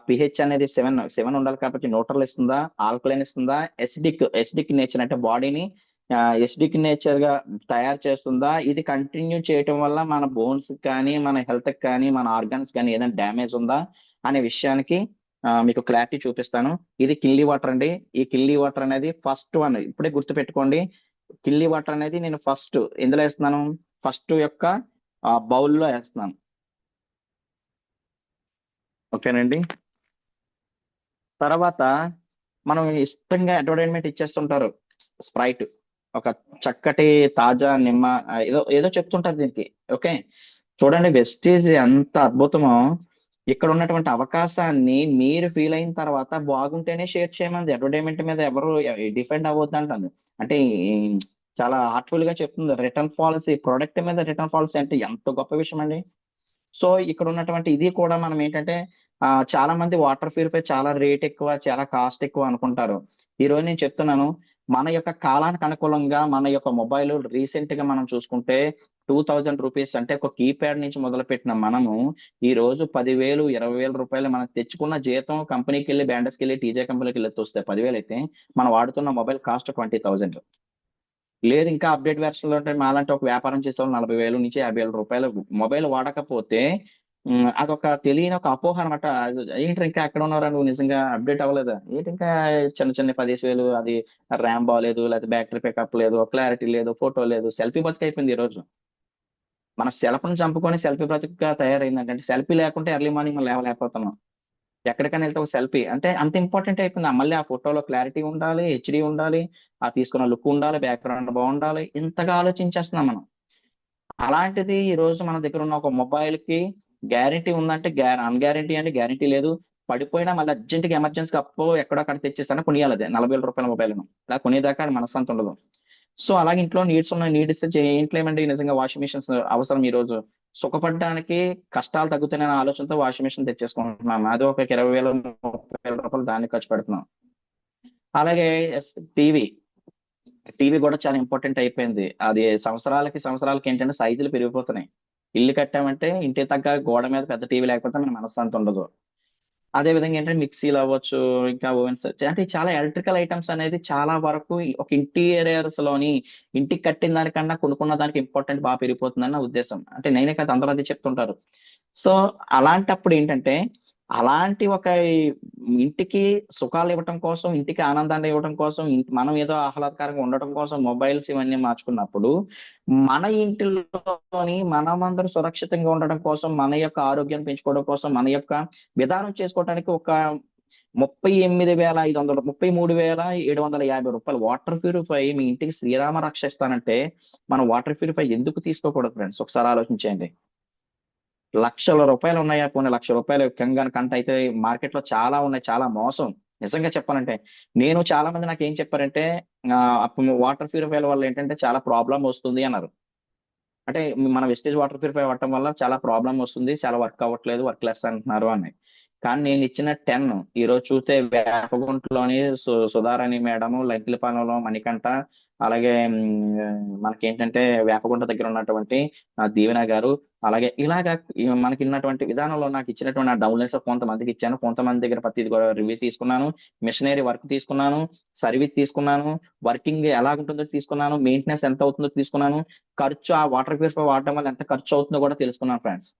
పిహెచ్ అనేది 7 ఉండాలి కాబట్టి న్యూట్రల్ ఇస్తుందా, ఆల్కలైన్ ఇస్తుందా, ఎసిడిక్ నేచర్ అంటే బాడీని ఎసిడిక్ నేచర్ గా తయారు చేస్తుందా, ఇది కంటిన్యూ చేయటం వల్ల మన బోన్స్ కానీ మన హెల్త్ కానీ మన ఆర్గాన్స్ కానీ ఏదైనా డ్యామేజ్ ఉందా అనే విషయానికి మీకు క్లారిటీ చూపిస్తాను. ఇది కిల్లీ వాటర్ అండి. ఈ కిల్లీ వాటర్ అనేది ఫస్ట్ వన్, ఇప్పుడే గుర్తు పెట్టుకోండి. కిల్లీ వాటర్ అనేది నేను ఫస్ట్ ఎందులో వేస్తున్నాను, ఫస్ట్ యొక్క బౌల్లో వేస్తున్నాను. ఓకేనండి, తర్వాత మనం ఇష్టంగా అడ్వర్టైజ్మెంట్ ఇచ్చేస్తుంటారు స్ప్రైట్, ఒక చక్కటి తాజా నిమ్మ ఏదో చెప్తుంటారు దీనికి. ఓకే, చూడండి వెస్టీజ్ ఎంత అద్భుతమో. ఇక్కడ ఉన్నటువంటి అవకాశాన్ని మీరు ఫీల్ అయిన తర్వాత బాగుంటేనే షేర్ చేయమంది. అడ్వర్టైజ్మెంట్ మీద ఎవరు డిపెండ్ అవ్వద్దు అంటుంది. అంటే చాలా హార్ట్ఫుల్ గా చెప్తుంది. రిటర్న్ పాలసీ, ప్రొడక్ట్ మీద రిటర్న్ పాలసీ అంటే ఎంత గొప్ప విషయం అండి. సో ఇక్కడ ఉన్నటువంటి ఇది కూడా మనం ఏంటంటే చాలా మంది వాటర్ ప్యూరిఫై చాలా రేట్ ఎక్కువ, చాలా కాస్ట్ ఎక్కువ అనుకుంటారు. ఈ రోజు నేను చెప్తున్నాను, మన యొక్క కాలానికి అనుకూలంగా మన యొక్క మొబైల్ రీసెంట్ గా మనం చూసుకుంటే 2000 రూపీస్ అంటే ఒక కీప్యాడ్ నుంచి మొదలు పెట్టిన మనము ఈ రోజు 10,000 20,000 రూపాయలు మనం తెచ్చుకున్న జీతం కంపెనీకి వెళ్ళి బ్యాండర్స్కి వెళ్ళి టీజే కంపెనీకి వెళ్ళి వస్తే 10,000 అయితే మనం వాడుతున్న మొబైల్ కాస్ట్ 20,000. లేదు ఇంకా అప్డేట్ వెర్షన్ లో అంటే మాలాంటి ఒక వ్యాపారం చేసే వాళ్ళు 40,000 నుంచి 50,000 రూపాయలు మొబైల్ వాడకపోతే అదొక తెలియని ఒక అపోహ అనమాట. ఏంటి ఇంకా ఎక్కడ ఉన్నారా నువ్వు, నిజంగా అప్డేట్ అవ్వలేదా ఏంటి, ఇంకా చిన్న 10,000 అది ర్యామ్ బాగాలేదు, లేకపోతే బ్యాటరీ పికప్ లేదు, క్లారిటీ లేదు, ఫోటో లేదు, సెల్ఫీ బతికైపోయింది ఈ రోజు. మన సెల్ఫ్ను చంపుకొని సెల్ఫీ బ్రతుకుగా తయారైందంటే, సెల్ఫీ లేకుంటే ఎర్లీ మార్నింగ్ మనం లేవలేకపోతున్నాం. ఎక్కడికైనా వెళ్తే ఒక సెల్ఫీ అంటే అంత ఇంపార్టెంట్ అయిపోయింది. మళ్ళీ ఆ ఫోటోలో క్లారిటీ ఉండాలి, హెచ్డి ఉండాలి, ఆ తీసుకున్న లుక్ ఉండాలి, బ్యాక్గ్రౌండ్ బాగుండాలి, ఇంతగా ఆలోచించేస్తున్నాం మనం. అలాంటిది ఈ రోజు మన దగ్గర ఉన్న ఒక మొబైల్ కి గ్యారంటీ ఉందంటే అన్గ్యారంటీ అంటే గ్యారంటీ లేదు. పడిపోయినా మళ్ళీ అర్జెంట్గా ఎమర్జెన్సీగా అప్పో ఎక్కడో అక్కడ తెచ్చేస్తాను కొనియాలి. అదే 40,000 రూపాయల మొబైల్ను ఇలా కొనేదాకా మనశ్శాంతి ఉండదు. సో అలాగే ఇంట్లో నీడ్స్ ఉన్న నీడ్స్ ఇంట్లో ఏమండి నిజంగా వాషింగ్ మిషన్స్ అవసరం. ఈ రోజు సుఖపడడానికి కష్టాలు తగ్గుతాయనే ఆలోచనతో వాషింగ్ మిషన్ తెచ్చేసుకుంటున్నాం. అది ఒక 20,000 30,000 రూపాయలు దానికి ఖర్చు పెడుతున్నాం. అలాగే టీవీ టీవీ కూడా చాలా ఇంపార్టెంట్ అయిపోయింది. అది సంవత్సరాలకి ఏంటంటే సైజులు పెరిగిపోతున్నాయి. ఇల్లు కట్టామంటే ఇంటి తగ్గ గోడ మీద పెద్ద టీవీ లేకపోతే మన మనశ్శాంతి ఉండదు. అదే విధంగా ఏంటంటే మిక్సీలు అవ్వచ్చు, ఇంకా ఓవెన్స్ అంటే చాలా ఎలక్ట్రికల్ ఐటమ్స్ అనేది చాలా వరకు ఒక ఇంటీరియర్స్ లోని ఇంటికి కట్టిన దానికన్నా కొనుక్కున్న దానికి ఇంపార్టెంట్ బాగా పెరిగిపోతుందని నా ఉద్దేశం. అంటే నేనే కాదు అందరూ అదే చెప్తుంటారు. సో అలాంటప్పుడు ఏంటంటే అలాంటి ఒక ఇంటికి సుఖాలు ఇవ్వటం కోసం, ఇంటికి ఆనందాన్ని ఇవ్వడం కోసం, మనం ఏదో ఆహ్లాదకరంగా ఉండటం కోసం మొబైల్స్ ఇవన్నీ మార్చుకున్నప్పుడు మన ఇంటిలోని మనమందరం సురక్షితంగా ఉండడం కోసం, మన యొక్క ఆరోగ్యం పెంచుకోవడం కోసం, మన యొక్క విధానం చేసుకోవడానికి ఒక 38,500 33,750 రూపాయలు వాటర్ ప్యూరిఫై మీ ఇంటికి శ్రీరామ రక్ష ఇస్తానంటే మనం వాటర్ ప్యూరిఫై ఎందుకు తీసుకోకూడదు ఫ్రెండ్స్? ఒకసారి ఆలోచించండి. లక్షల రూపాయలు ఉన్నాయా? పోనీ ₹1,00,000 కంగాని కంట అయితే మార్కెట్ లో చాలా ఉన్నాయి. చాలా మోసం. నిజంగా చెప్పాలంటే నేను చాలా మంది నాకు ఏం చెప్పారంటే వాటర్ ప్యూరిఫైల వల్ల ఏంటంటే చాలా ప్రాబ్లం వస్తుంది అన్నారు. అంటే మన వెస్టేజ్ వాటర్ ప్యూరిఫై వాడటం వల్ల చాలా ప్రాబ్లం వస్తుంది, చాలా వర్క్ అవ్వట్లేదు, వర్క్ లెస్ అంటున్నారు అని. కానీ నేను ఇచ్చిన 10 ఈ రోజు చూస్తే వేపగుంటలోని సుధారాణి మేడము, లంకిలపాలెంలో మణికంఠ, అలాగే మనకేంటంటే వేపగుంట దగ్గర ఉన్నటువంటి దీవెన గారు, అలాగే ఇలాగా మనకి ఉన్నటువంటి విధానంలో నాకు ఇచ్చినటువంటి ఆ డౌన్లైన్స్ కొంతమందికి ఇచ్చాను. కొంతమంది దగ్గర ప్రతిది కూడా రివ్యూ తీసుకున్నాను, మిషనరీ వర్క్ తీసుకున్నాను, సర్వీస్ తీసుకున్నాను, వర్కింగ్ ఎలా ఉంటుందో తీసుకున్నాను, మెయింటెనెన్స్ ఎంత అవుతుందో తీసుకున్నాను, ఖర్చు ఆ వాటర్ ప్యూరిఫై వాడటం వల్ల ఎంత ఖర్చు అవుతుందో కూడా తెలుసుకున్నాను ఫ్రెండ్స్.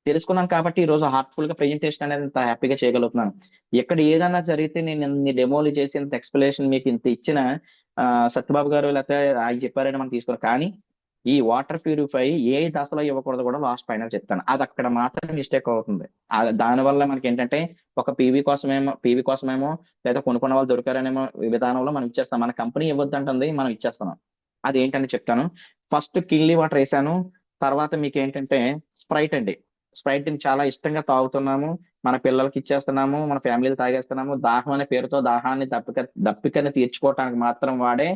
తెలుసుకున్నాను కాబట్టి ఈ రోజు హార్ట్ఫుల్ గా ప్రెజెంటేషన్ అనేది ఇంత హ్యాపీగా చేయగలుగుతున్నాను. ఎక్కడ ఏదైనా జరిగితే నేను ఇన్ని డెమోలు చేసి ఇంత ఎక్స్ప్లెనేషన్ మీకు ఇంత ఇచ్చిన సత్యబాబు గారు లేకపోతే ఆయన చెప్పారని మనం తీసుకోవాలి. కానీ ఈ వాటర్ ప్యూరిఫై ఏ దశలో ఇవ్వకూడదు కూడా లాస్ట్ ఫైనల్ చెప్తాను. అది అక్కడ మాత్రం మిస్టేక్ అవుతుంది. దానివల్ల మనకి ఏంటంటే ఒక పీవీ కోసమేమో లేదా కొనుక్కున్న వాళ్ళు దొరికారనేమో విధానంలో మనం ఇచ్చేస్తాం. మన కంపెనీ ఇవ్వద్దంటుంది, మనం ఇచ్చేస్తున్నాం. అది ఏంటని చెప్తాను. ఫస్ట్ కిన్లీ వాటర్ వేసాను. తర్వాత మీకు ఏంటంటే స్ప్రైట్ అండి. స్ప్రైట్ ని చాలా ఇష్టంగా తాగుతున్నాము. మన పిల్లలకి ఇచ్చేస్తున్నాము, మన ఫ్యామిలీలు తాగేస్తున్నాము. దాహం అనే పేరుతో దాహాన్ని దప్పికని తీర్చుకోవటానికి మాత్రం వాడే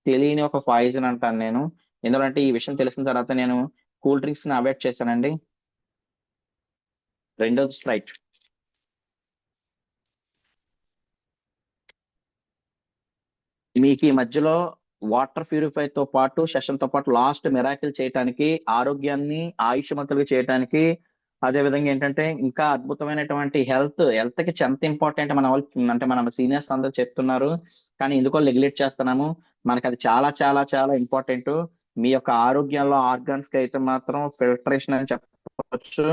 తెలియని ఒక పాయిజన్ అంటాను నేను. ఎందుకంటే ఈ విషయం తెలిసిన తర్వాత నేను కూల్ డ్రింక్స్ ని అవాయిడ్ చేశానండి. రెండోది స్ప్రైట్. మీకు ఈ మధ్యలో వాటర్ ప్యూరిఫై తో పాటు సెషన్ తో పాటు లాస్ట్ మిరాకిల్ చేయడానికి, ఆరోగ్యాన్ని ఆయుష్మంతులుగా చేయడానికి, అదే విధంగా ఏంటంటే ఇంకా అద్భుతమైనటువంటి హెల్త్ కి ఎంత ఇంపార్టెంట్ మన వాళ్ళు అంటే మన సీనియర్స్ అందరూ చెప్తున్నారు. కానీ ఎందుకో నెగ్లెక్ట్ చేస్తున్నాము. మనకి అది చాలా చాలా చాలా ఇంపార్టెంట్. మీ యొక్క ఆరోగ్యంలో ఆర్గాన్స్ కి అయితే మాత్రం ఫిల్టరేషన్ అని చెప్పవచ్చు.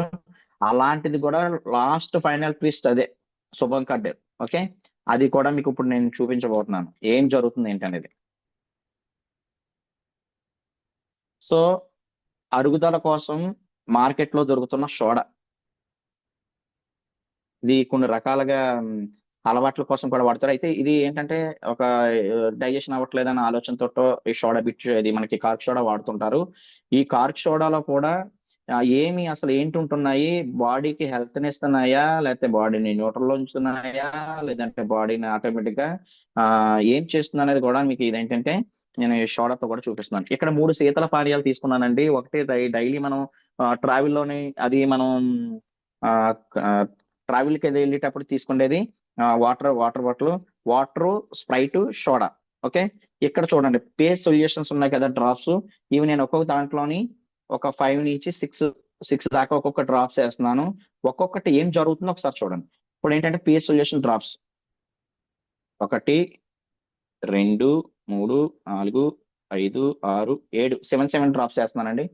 అలాంటిది కూడా లాస్ట్ ఫైనల్ ట్విస్ట్ అదే శుభం కడ్డే. ఓకే, అది కూడా మీకు ఇప్పుడు నేను చూపించబోతున్నాను ఏం జరుగుతుంది ఏంటనేది. సో అరుగుదల కోసం మార్కెట్ లో దొరుకుతున్న సోడా, ఇది కొన్ని రకాలుగా అలవాట్ల కోసం కూడా వాడతారు. అయితే ఇది ఏంటంటే ఒక డైజెషన్ అవ్వట్లేదన్న ఆలోచనతో ఈ సోడా ఇది మనకి కార్క్ సోడా వాడుతుంటారు. ఈ కార్క్ సోడాలో కూడా ఏమి అసలు ఏంటి ఉంటున్నాయి, బాడీకి హెల్త్ ని ఇస్తున్నాయా, లేకపోతే బాడీని న్యూట్రల్ లో ఉంచుతున్నాయా, లేదంటే బాడీని ఆటోమేటిక్ గా ఏం చేస్తుంది అనేది కూడా మీకు ఇదేంటంటే నేను ఈ సోడాతో కూడా చూపిస్తున్నాను. ఇక్కడ 3 శీతల పానీయాలు తీసుకున్నానండి. ఒకటి డైలీ మనం ట్రావెల్లోని అది మనం ట్రావెల్ కి వెళ్ళేటప్పుడు తీసుకునేది water bottle, water, Sprite, soda. Okay, ఇక్కడ చూడండి పేస్ట్ సొల్యూషన్స్ ఉన్నాయి కదా డ్రాప్స్. ఇవి నేను ఒక్కొక్క దాంట్లోని ఒక 5 నుంచి 6 దాకా ఒక్కొక్క డ్రాప్స్ వేస్తున్నాను. ఒక్కొక్కటి ఏం జరుగుతుందో ఒకసారి చూడండి. ఇప్పుడు ఏంటంటే పేస్ట్ సొల్యూషన్ డ్రాప్స్ 1 2 3 4 5 6 7 7 డ్రాప్స్ వేస్తున్నానండి.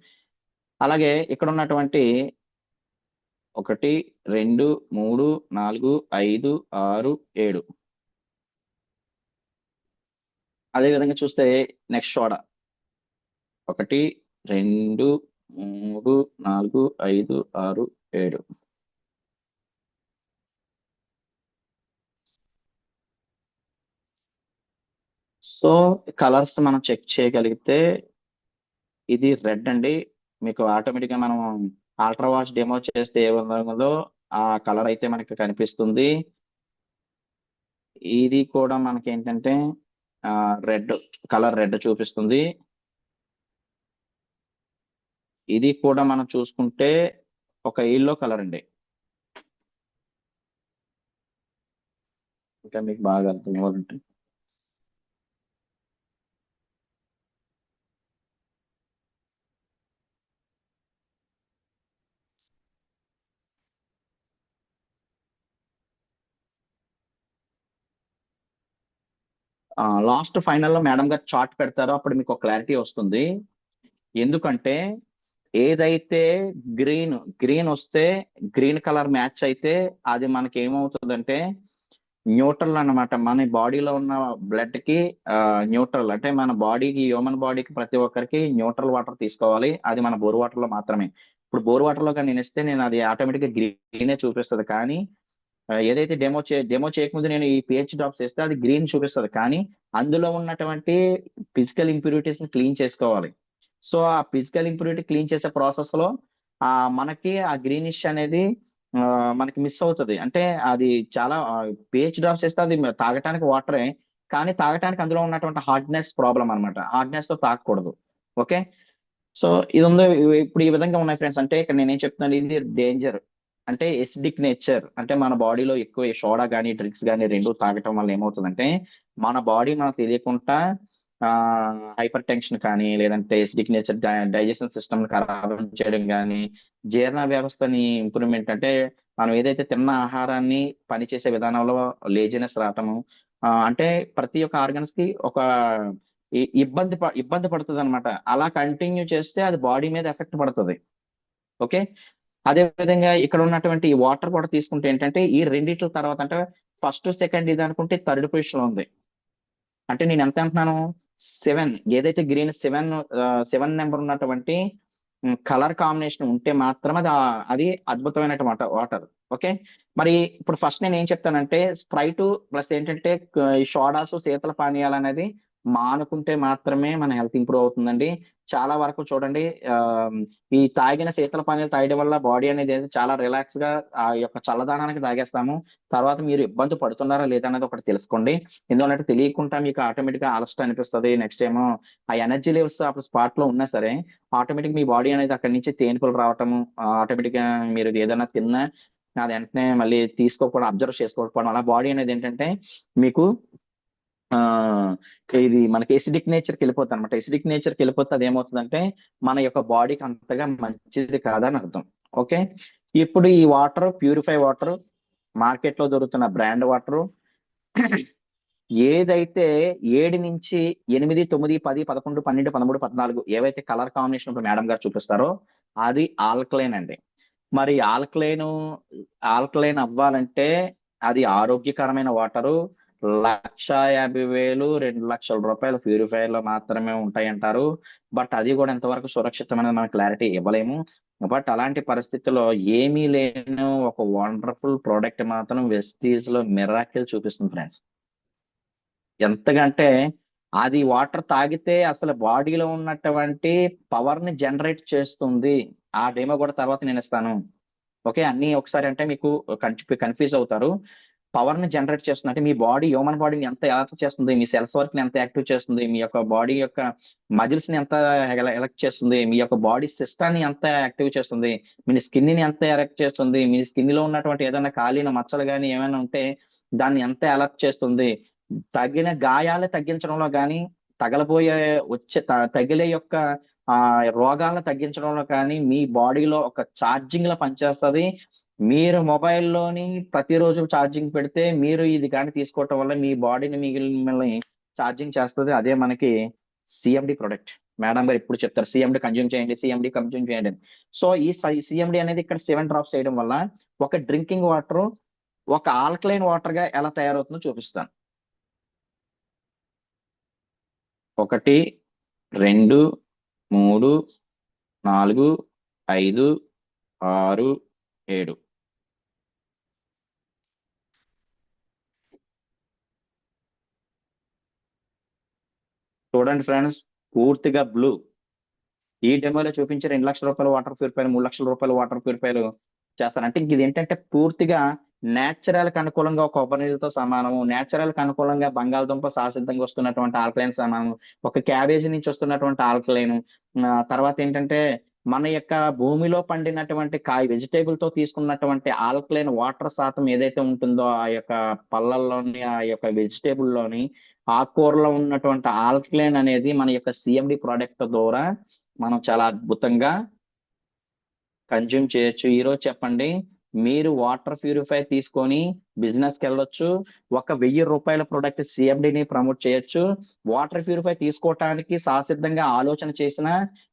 అలాగే ఇక్కడ ఉన్నటువంటి 1 2 3 4 5 6 7 అదే విధంగా చూస్తే నెక్స్ట్ సోడా 1 2 3 4 5 6 7 సో కలర్స్ మనం చెక్ చేయగలిగితే ఇది రెడ్ అండి. మీకు ఆటోమేటిక్ గా మనం అల్ట్రా వాచ్ డెమో చేస్తే ఏ విధంగా ఆ కలర్ అయితే మనకి కనిపిస్తుంది. ఇది కూడా మనకి ఏంటంటే రెడ్ కలర్ రెడ్ చూపిస్తుంది. ఇది కూడా మనం చూసుకుంటే ఒక ఎల్లో కలర్ అండి. ఇంకా మీకు బాగా అర్థం అవ్వాలంటే లాస్ట్ ఫైనల్ లో మేడం గారు చార్ట్ పెడతారో అప్పుడు మీకు క్లారిటీ వస్తుంది. ఎందుకంటే ఏదైతే గ్రీన్ గ్రీన్ వస్తే గ్రీన్ కలర్ మ్యాచ్ అయితే అది మనకి ఏమవుతుందంటే న్యూట్రల్ అన్నమాట. మన బాడీలో ఉన్న బ్లడ్ కి న్యూట్రల్ అంటే మన బాడీకి హ్యూమన్ బాడీకి ప్రతి ఒక్కరికి న్యూట్రల్ వాటర్ తీసుకోవాలి. అది మన బోర్ వాటర్ లో మాత్రమే. ఇప్పుడు బోర్ వాటర్ లో కానీ నేను ఇస్తే నేను అది ఆటోమేటిక్ గా గ్రీనే చూపిస్తుంది. కానీ ఏదైతే డెమో చేయకముందు నేను ఈ పిహెచ్ డ్రాప్స్ చేస్తే అది గ్రీన్ చూపిస్తుంది. కానీ అందులో ఉన్నటువంటి ఫిజికల్ ఇంప్యూరిటీస్ ని క్లీన్ చేసుకోవాలి. సో ఆ ఫిజికల్ ఇంప్యూరిటీ క్లీన్ చేసే ప్రాసెస్ లో మనకి ఆ గ్రీనిష్ అనేది ఆ, మనకి మిస్ అవుతుంది. అంటే అది చాలా పిహెచ్ డ్రాప్స్ చేస్తే అది తాగటానికి వాటరే, కానీ తాగటానికి అందులో ఉన్నటువంటి హార్డ్నెస్ ప్రాబ్లం అన్నమాట. హార్డ్నెస్ తో తాగకూడదు. ఓకే. సో ఇది ఉంది. ఇప్పుడు ఈ విధంగా ఉన్నాయి ఫ్రెండ్స్. అంటే ఇక్కడ నేనేం చెప్తున్నాను, ఇది డేంజర్. అంటే ఎసిడిక్ నేచర్ అంటే మన బాడీలో ఎక్కువ సోడా కానీ డ్రింక్స్ కానీ రెండు తాగటం వల్ల ఏమవుతుందంటే మన బాడీ మనకు తెలియకుండా హైపర్ టెన్షన్ కానీ లేదంటే ఎసిడిక్ నేచర్ డైజెషన్ సిస్టమ్ ఖరాబ్ చేయడం కానీ జీర్ణ వ్యవస్థని ఇంప్రూవ్మెంట్ అంటే మనం ఏదైతే తిన్న ఆహారాన్ని పనిచేసే విధానంలో లేజినెస్ రావటము, అంటే ప్రతి ఒక్క ఆర్గన్స్ కి ఒక ఇబ్బంది పడుతుంది అనమాట. అలా కంటిన్యూ చేస్తే అది బాడీ మీద ఎఫెక్ట్ పడుతుంది. ఓకే. అదే విధంగా ఇక్కడ ఉన్నటువంటి ఈ వాటర్ కూడా తీసుకుంటే ఏంటంటే ఈ రెండిట్ల తర్వాత అంటే ఫస్ట్ సెకండ్ ఇది అనుకుంటే థర్డ్ పొజిషన్ లో ఉంది. అంటే నేను ఎంత అంటున్నాను, 7 ఏదైతే గ్రీన్ 7 నెంబర్ ఉన్నటువంటి కలర్ కాంబినేషన్ ఉంటే మాత్రం అది అద్భుతమైనటువంటి వాటర్. ఓకే. మరి ఇప్పుడు ఫస్ట్ నేను ఏం చెప్తానంటే స్ప్రైట్ ప్లస్ ఏంటంటే ఈ సోడాసు శీతల పానీయాలు అనేది మానుకుంటే మాత్రమే మన హెల్త్ ఇంప్రూవ్ అవుతుందండి. చాలా వరకు చూడండి ఆ ఈ తాగిన శీతల పానీయాలు తాగడం వల్ల బాడీ అనేది చాలా రిలాక్స్ గా ఆ యొక్క చల్లదనానికి తాగేస్తాము. తర్వాత మీరు ఇబ్బంది పడుతున్నారా లేదా అనేది ఒకటి తెలుసుకోండి. ఎందుకంటే తెలియకుండా మీకు ఆటోమేటిక్ గా అలసట అనిపిస్తుంది. నెక్స్ట్ ఏమో ఆ ఎనర్జీ లెవెల్స్ అప్పుడు స్పాట్ లో ఉన్నా సరే ఆటోమేటిక్ మీ బాడీ అనేది అక్కడి నుంచి తేన్పులు రావటము, ఆటోమేటిక్ గా మీరు ఏదైనా తిన్నా అది వెంటనే మళ్ళీ తీసుకోకపోవడం, అబ్జర్వ్ చేసుకోకపోవడం, అలా బాడీ అనేది ఏంటంటే మీకు ఆ ఇది మనకి ఎసిడిక్ నేచర్కి వెళ్ళిపోతుంది అనమాట. ఎసిడిక్ నేచర్కి వెళ్ళిపోతే అది ఏమవుతుందంటే మన యొక్క బాడీకి అంతగా మంచిది కాదని అర్థం. ఓకే. ఇప్పుడు ఈ వాటర్ ప్యూరిఫై వాటర్ మార్కెట్ లో దొరుకుతున్న బ్రాండ్ వాటర్ ఏదైతే 7 నుంచి 8, 9, 10, 11, 12, 13, 14 ఏవైతే కలర్ కాంబినేషన్ ఇప్పుడు మేడం గారు చూపిస్తారో అది ఆల్కలైన్ అండి. మరి ఆల్కలైన్ అవ్వాలంటే అది ఆరోగ్యకరమైన వాటరు 1,50,000 2,00,000 ప్యూరిఫైర్ లో మాత్రమే ఉంటాయంటారు. బట్ అది కూడా ఎంతవరకు సురక్షితమైన మనకు క్లారిటీ ఇవ్వలేము. బట్ అలాంటి పరిస్థితుల్లో ఏమీ లేని ఒక వండర్ఫుల్ ప్రోడక్ట్ మాత్రం వెస్టీజ్ లో మిరాకిల్ చూపిస్తుంది ఫ్రెండ్స్. ఎంతగా అంటే అది వాటర్ తాగితే అసలు బాడీలో ఉన్నటువంటి పవర్ ని జనరేట్ చేస్తుంది. ఆ డెమో కూడా తర్వాత నేను ఇస్తాను. ఓకే. అన్ని ఒకసారి అంటే మీకు కన్ఫ్యూజ్ అవుతారు. పవర్ ని జనరేట్ చేస్తుంది అంటే మీ బాడీ హ్యూమన్ బాడీని ఎంత ఎలక్ట్ చేస్తుంది, మీ సెల్స్ వర్క్ ని ఎంత యాక్టివ్ చేస్తుంది, మీ యొక్క బాడీ యొక్క మజిల్స్ ని ఎంత ఎలక్ట్ చేస్తుంది, మీ యొక్క బాడీ సిస్టాన్ని ఎంత యాక్టివ్ చేస్తుంది, మీ స్కిన్ ని ఎంత ఎలక్ట్ చేస్తుంది, మీ స్కిన్ లో ఉన్నటువంటి ఏదైనా కాలిన మచ్చలు కానీ ఏమైనా ఉంటే దాన్ని ఎంత అలర్ట్ చేస్తుంది, తగిన గాయాలు తగ్గించడంలో కానీ తగలబోయే తగిలే యొక్క ఆ రోగాలను తగ్గించడంలో కానీ మీ బాడీలో ఒక ఛార్జింగ్ లా పనిచేస్తుంది. మీరు మొబైల్లోని ప్రతిరోజు ఛార్జింగ్ పెడితే మీరు ఇది కానీ తీసుకోవటం వల్ల మీ బాడీని మిమ్మల్ని ఛార్జింగ్ చేస్తుంది. అదే మనకి సిఎండి ప్రొడక్ట్. మేడం గారు ఇప్పుడు చెప్తారు సిఎండి కన్జ్యూమ్ చేయండి, సిఎండి కన్జ్యూమ్ చేయండి. సో ఈ సిఎండి అనేది ఇక్కడ 7 డ్రాప్స్ చేయడం వల్ల ఒక డ్రింకింగ్ వాటర్ ఒక ఆల్కలైన్ వాటర్ గా ఎలా తయారవుతుందో చూపిస్తాను. 1, 2, 3, 4, 5, 6, 7. చూడండి ఫ్రెండ్స్, పూర్తిగా బ్లూ. ఈ డెమోలో చూపించే 2 లక్షల రూపాయల వాటర్ ప్యూరిఫైర్, 3 లక్షల రూపాయల వాటర్ ప్యూరిఫైర్ చేస్తారు. అంటే ఇది ఏంటంటే పూర్తిగా నేచురల్ కి అనుకూలంగా కొబ్బరి నీళ్ళతో సమానము, నేచురల్ కి అనుకూలంగా బంగాళదుంప సహసిద్ధంగా వస్తున్నటువంటి ఆల్కలైన్ సమానము, ఒక క్యాబేజీ నుంచి వస్తున్నటువంటి ఆల్కలైన్. తర్వాత ఏంటంటే మన యొక్క భూమిలో పండినటువంటి కాయ వెజిటేబుల్ తో తీసుకున్నటువంటి ఆల్కలైన్ వాటర్ శాతం ఏదైతే ఉంటుందో ఆ యొక్క పళ్ళల్లోని, ఆ యొక్క వెజిటేబుల్ లోని, ఆకుకూరలో ఉన్నటువంటి ఆల్కలైన్ అనేది మన యొక్క సిఎండి ప్రోడక్ట్ ద్వారా మనం చాలా అద్భుతంగా కన్జ్యూమ్ చేయొచ్చు. ఈ రోజు చెప్పండి, మీరు వాటర్ ప్యూరిఫై తీసుకొని బిజినెస్ కి వెళ్ళొచ్చు. ఒక 1000 రూపాయల ప్రొడక్ట్ సిఎండిని ప్రమోట్ చేయొచ్చు. వాటర్ ప్యూరిఫై తీసుకోవటానికి సాసిద్ధంగా ఆలోచన చేసిన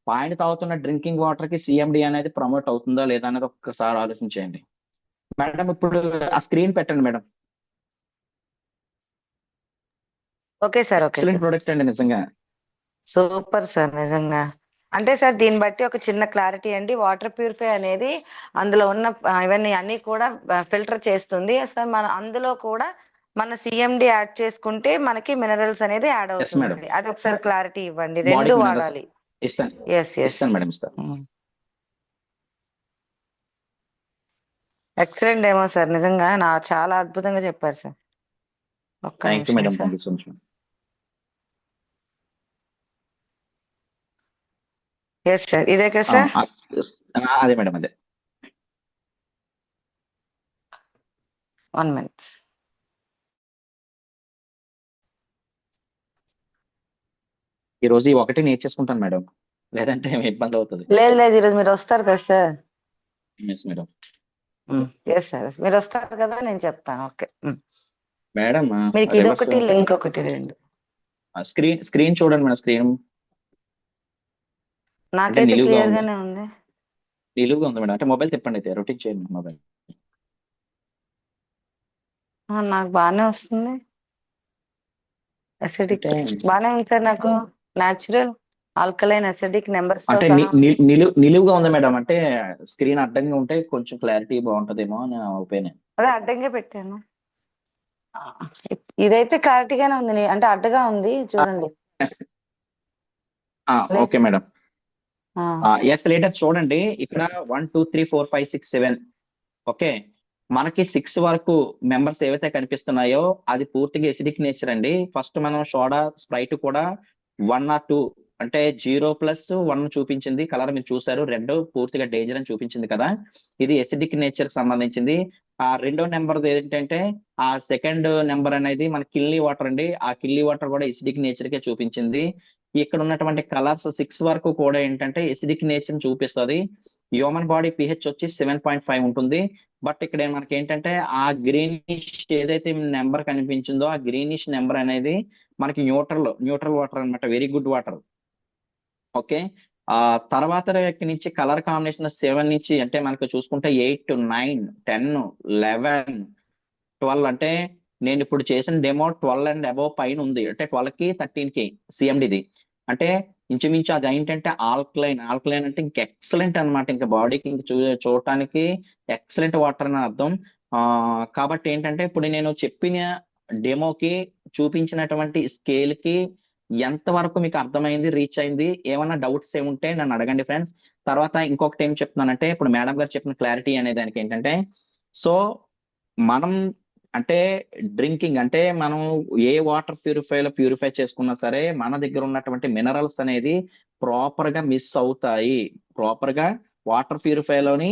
పాయింట్ తాగుతున్న డ్రింకింగ్ వాటర్ కి సిఎండి అనేది ప్రమోట్ అవుతుందా లేదా అనేది ఒక్కసారి ఆలోచించేయండి. మేడం ఇప్పుడు ఆ స్క్రీన్ పెట్టండి madam. Okay sir, okay excellent sir, product అండి నిజంగా. సూపర్ సార్ నిజంగా. అంటే సార్ దీన్ని బట్టి ఒక చిన్న క్లారిటీ అండి, వాటర్ ప్యూరిఫై అనేది అందులో ఉన్న ఇవన్నీ అన్ని కూడా ఫిల్టర్ చేస్తుంది సార్. మన అందులో కూడా మన సిఎండి యాడ్ చేసుకుంటే మనకి మినరల్స్ అనేది యాడ్ ఎస్ మేడం, అవుతుంది. అది ఒకసారి క్లారిటీ ఇవ్వండి. రెండు బాడీకి మినరల్స్ వాడాలి. ఇస్తాను. ఎస్ ఎస్, ఇస్తాను మేడం, ఇస్తాను. ఎక్సలెంట్ ఏమో సార్, నిజంగా నా చాలా అద్భుతంగా చెప్పారు సార్. ఒక్క థ్యాంక్ యూ నిమిషం madam, sir. Thank you so much. Yes sir, ఇదే కదా సార్. అదే మేడం, అదే. 1 minute. ఈ రోజు ఈ ఒకటి నేర్చేసుకుంటాను మేడం, లేదంటే ఇబ్బంది అవుతుంది. లేదు లేదు, ఈరోజు మీరు వస్తారు కదా sir. Yes madam. Yes sir, మీరు వస్తారు కదా, నేను చెప్తాను. ఓకే మేడం మీకు ఇదొకటి, లింక్ ఒకటి, రెండు. స్క్రీన్ చూడండి మేడం. స్క్రీన్ నాకైతే నిలువుగా క్లియర్ ఉంది. గానే ఉంది. నిలువుగా ఉంది మేడం. అంటే మొబైల్ తిప్పండి, అయితే రొటేట్ చేయండి మొబైల్. నాకు బాగానే వస్తుంది. అసిడిక్ అంటే బాగానే ఉంది సార్ నాకు. న్యాచురల్ ఆల్కలైన్ అసిడిక్ నెంబర్స్ తో అంటే సహా ఉంది. నిలువుగా ఉంది మేడం. అంటే స్క్రీన్ అడ్డంగా ఉంటే కొంచెం క్లారిటీ బాగుంటదేమో అని నా ఒపీనియన్. అదే అడ్డంగా పెట్టాను. ఇదైతే క్లారిటీగానే ఉంది. అంటే అడ్డగా ఉంది చూడండి. Okay madam. ఎస్ లేటర్ చూడండి, ఇక్కడ 1 2 3 4 5 6 7. ఓకే, మనకి 6 వరకు మెంబర్స్ ఏవైతే కనిపిస్తున్నాయో అది పూర్తిగా ఎసిడిక్ నేచర్ అండి. ఫస్ట్ మనం సోడా, స్ప్రైట్ కూడా 1 or 2 అంటే 0+1 చూపించింది. కలర్ మీరు చూసారు, రెడ్ పూర్తిగా డేంజర్ అని చూపించింది కదా. ఇది ఎసిడిక్ నేచర్ సంబంధించింది. ఆ రెండో నెంబర్ ఏంటంటే ఆ సెకండ్ నెంబర్ అనేది మన కిల్నీ వాటర్ అండి. ఆ కిల్నీ వాటర్ కూడా ఎసిడిక్ నేచర్ కే చూపించింది. ఇక్కడ ఉన్నటువంటి కలర్స్ 6 వరకు కూడా ఏంటంటే ఎసిడిక్ నేచర్ చూపిస్తుంది. హ్యూమన్ బాడీ పిహెచ్ వచ్చి 7.5 ఉంటుంది. బట్ ఇక్కడ మనకి ఏంటంటే ఆ గ్రీనిష్ ఏదైతే నెంబర్ కనిపించిందో ఆ గ్రీనిష్ నెంబర్ అనేది మనకి న్యూట్రల్ వాటర్ అన్నమాట, వెరీ గుడ్ వాటర్. ఓకే, ఆ తర్వాత నుంచి కలర్ కాంబినేషన్ 7 నుంచి అంటే మనకు చూసుకుంటే 8 9 10 11 12. అంటే నేను ఇప్పుడు చేసిన డెమో 12 అండ్ అబౌవ్ పైన ఉంది. అంటే 12 కి 13 కి సిఎండిది. అంటే ఇంచుమించు అది ఏంటంటే ఆల్కలైన్ అంటే ఇంక ఎక్సలెంట్ అనమాట. ఇంకా బాడీకి ఇంక చూడటానికి ఎక్సలెంట్ వాటర్ అని అర్థం. కాబట్టి ఏంటంటే ఇప్పుడు నేను చెప్పిన డెమోకి చూపించినటువంటి స్కేల్ కి ఎంత వరకు మీకు అర్థమైంది, రీచ్ అయింది, ఏమన్నా డౌట్స్ ఏముంటే నన్ను అడగండి ఫ్రెండ్స్. తర్వాత ఇంకొకటి ఏం చెప్తున్నానంటే ఇప్పుడు మేడం గారు చెప్పిన క్లారిటీ అనే దానికి ఏంటంటే, సో మనం అంటే డ్రింకింగ్ అంటే మనం ఏ వాటర్ ప్యూరిఫై చేసుకున్నా సరే మన దగ్గర ఉన్నటువంటి మినరల్స్ అనేది ప్రాపర్ గా మిస్ అవుతాయి. ప్రాపర్ గా వాటర్ ప్యూరిఫైలోని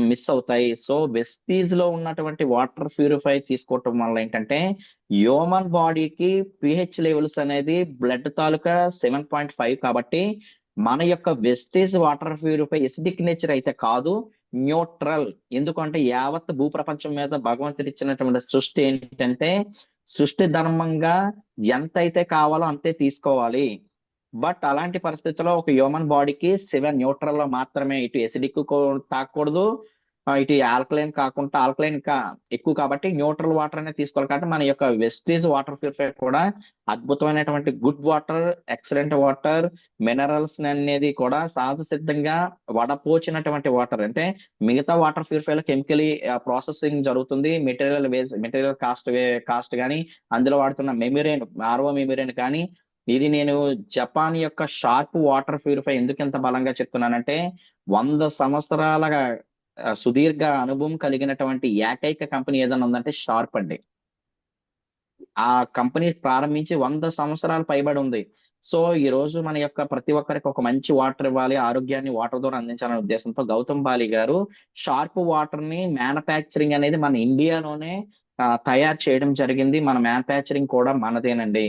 మిస్ అవుతాయి. సో వెస్టీజ్ లో ఉన్నటువంటి వాటర్ ప్యూరిఫై తీసుకోవటం వల్ల ఏంటంటే హ్యూమన్ బాడీకి పిహెచ్ లెవెల్స్ అనేది బ్లడ్ తాలూకా 7.5. కాబట్టి మన యొక్క Vestige water purify acidic nature అయితే కాదు, న్యూట్రల్. ఎందుకంటే యావత్ భూప్రపంచం మీద భగవంతుడు ఇచ్చినటువంటి సృష్టి ఏంటంటే సృష్టి ధర్మంగా ఎంత అయితే కావాలో అంతే తీసుకోవాలి. బట్ అలాంటి పరిస్థితుల్లో ఒక హ్యూమన్ బాడీకి 7 న్యూట్రల్ లో మాత్రమే, ఇటు ఎసిడిక్ తాకూడదు, ఇటు ఆల్కలైన్ కాకుండా ఆల్కలైన్ ఎక్కువ కాబట్టి న్యూట్రల్ వాటర్ అనేది తీసుకోవాలి. కాబట్టి మన యొక్క వెస్టేజ్ వాటర్ ప్యూరిఫై కూడా అద్భుతమైనటువంటి good water, excellent water, minerals అనేది కూడా సహజ సిద్ధంగా వడపోచినటువంటి వాటర్. అంటే మిగతా వాటర్ ప్యూరిఫై లో కెమికలీ ప్రాసెసింగ్ జరుగుతుంది. మెటీరియల్ కాస్ట్ కానీ అందులో వాడుతున్న మెమిరైన్, ఆర్ఓ మెమిరైన్ కానీ ఇది నేను జపాన్ యొక్క షార్ప్ వాటర్ ప్యూరిఫై ఎందుకు ఎంత బలంగా చెప్తున్నానంటే 100 సంవత్సరాల సుదీర్ఘ అనుభవం కలిగినటువంటి ఏకైక కంపెనీ ఏదైనా ఉందంటే షార్ప్ అండి. ఆ కంపెనీ ప్రారంభించి 100 సంవత్సరాలు పైబడి ఉంది. సో ఈ రోజు మన యొక్క ప్రతి ఒక్కరికి ఒక మంచి వాటర్ ఇవ్వాలి, ఆరోగ్యాన్ని వాటర్ ద్వారా అందించాలనే ఉద్దేశంతో గౌతమ్ బాలి గారు షార్ప్ వాటర్ ని మ్యానుఫ్యాక్చరింగ్ అనేది మన ఇండియాలోనే తయారు చేయడం జరిగింది. మన మ్యానుఫ్యాక్చరింగ్ కూడా మనదేనండి,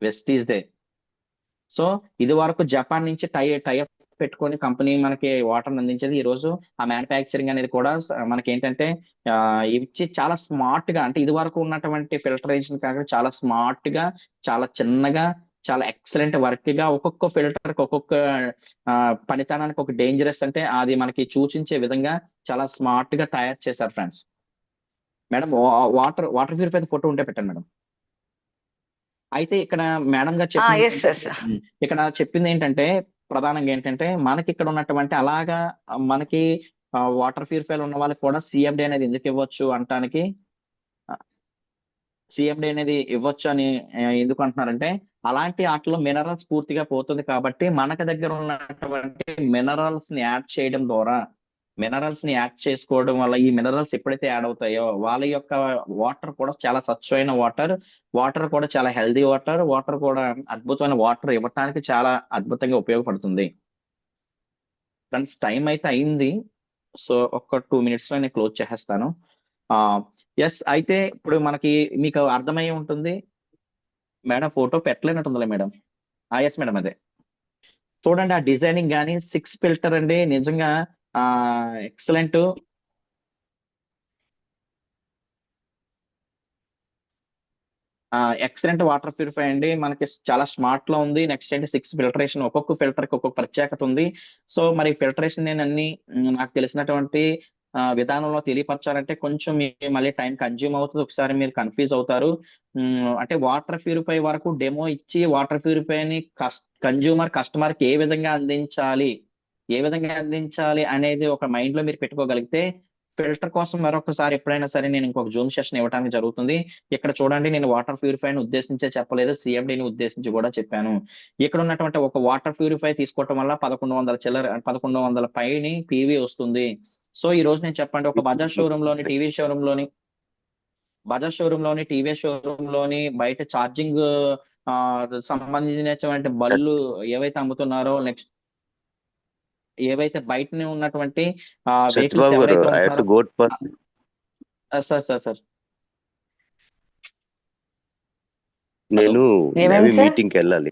వెస్టీస్ దే. సో ఇది వరకు జపాన్ నుంచి టైఅప్ పెట్టుకొని కంపెనీ మనకి వాటర్ అందించేది. ఈ రోజు ఆ మ్యానుఫ్యాక్చరింగ్ అనేది కూడా మనకి ఏంటంటే ఇచ్చి చాలా స్మార్ట్ గా, అంటే ఇది వరకు ఉన్నటువంటి ఫిల్టరేషన్ కాకుండా చాలా స్మార్ట్ గా, చాలా చిన్నగా, చాలా ఎక్సలెంట్ వర్క్ గా, ఒక్కొక్క ఫిల్టర్ కి ఒక్కొక్క పనితనానికి ఒక డేంజరస్ అంటే అది మనకి సూచించే విధంగా చాలా స్మార్ట్ గా తయారు చేశారు friends. Madam water purify photo ఉంటే పెట్టండి మేడం. అయితే ఇక్కడ మేడం గారు చెప్పింది ఇక్కడ చెప్పింది ఏంటంటే ప్రధానంగా ఏంటంటే మనకి ఇక్కడ ఉన్నటువంటి అలాగా మనకి వాటర్ ప్యూరిఫైర్ ఉన్న వాళ్ళకి కూడా సిఎండి అనేది ఎందుకు ఇవ్వచ్చు అంటానికి, సిఎండి అనేది ఇవ్వచ్చు అని ఎందుకు అంటున్నారంటే అలాంటి వాటిలో మినరల్స్ పూర్తిగా పోతుంది కాబట్టి మనకి దగ్గర ఉన్నటువంటి మినరల్స్ ని యాడ్ చేయడం ద్వారా, మినరల్స్ ని యాడ్ చేసుకోవడం వల్ల ఈ మినరల్స్ ఎప్పుడైతే యాడ్ అవుతాయో వాళ్ళ యొక్క వాటర్ కూడా చాలా స్వచ్ఛమైన వాటర్ కూడా చాలా హెల్దీ వాటర్ కూడా అద్భుతమైన వాటర్ ఇవ్వటానికి చాలా అద్భుతంగా ఉపయోగపడుతుంది. ఫ్రెండ్స్ టైం అయితే అయింది, సో ఒక 2 minutes లో నేను క్లోజ్ చేసేస్తాను. ఎస్, అయితే ఇప్పుడు మనకి మీకు అర్థమయ్యే ఉంటుంది మేడం, ఫోటో పెట్టలేనట్టుందిలే మేడం. ఎస్ మేడం, అదే చూడండి ఆ డిజైనింగ్ కానీ 6 ఫిల్టర్ అండి, నిజంగా ఎక్సలెంట్. ఎక్సలెంట్ వాటర్ ప్యూరిఫై అండి, మనకి చాలా స్మార్ట్ లో ఉంది. నెక్స్ట్ ఏంటి 6 ఫిల్టరేషన్, ఒక్కొక్క ఫిల్టర్ కి ఒక్కొక్క ప్రత్యేకత ఉంది. సో మరి ఫిల్టరేషన్ నేను అన్ని నాకు తెలిసినటువంటి విధానంలో తెలియపరచాలంటే కొంచెం మళ్ళీ టైం కన్జ్యూమ్ అవుతుంది, ఒకసారి మీరు కన్ఫ్యూజ్ అవుతారు. అంటే వాటర్ ప్యూరిఫై వరకు డెమో ఇచ్చి వాటర్ ప్యూరిఫైని కస్టమర్ కి ఏ విధంగా అందించాలి అనేది ఒక మైండ్ లో మీరు పెట్టుకోగలిగితే ఫిల్టర్ కోసం మరొకసారి ఎప్పుడైనా సరే నేను ఇంకొక జూమ్ సెషన్ ఇవ్వడానికి జరుగుతుంది. ఇక్కడ చూడండి, నేను వాటర్ ప్యూరిఫైని ఉద్దేశించే చెప్పలేదు, సిఎండిని ఉద్దేశించి కూడా చెప్పాను. ఇక్కడ ఉన్నటువంటి ఒక వాటర్ ప్యూరిఫై తీసుకోవటం వల్ల 1100 పైని పీవీ వస్తుంది. సో ఈ రోజు నేను చెప్పండి, ఒక బజాజ్ షోరూమ్ లోని టీవీఎస్ షోరూమ్ లోని బయట ఛార్జింగ్ సంబంధించినటువంటి బళ్ళు ఏవైతే అమ్ముతున్నారో, నెక్స్ట్ ఏవైతే బయట ఉన్నటువంటి సార్ నేను మీటింగ్ కి వెళ్ళాలి,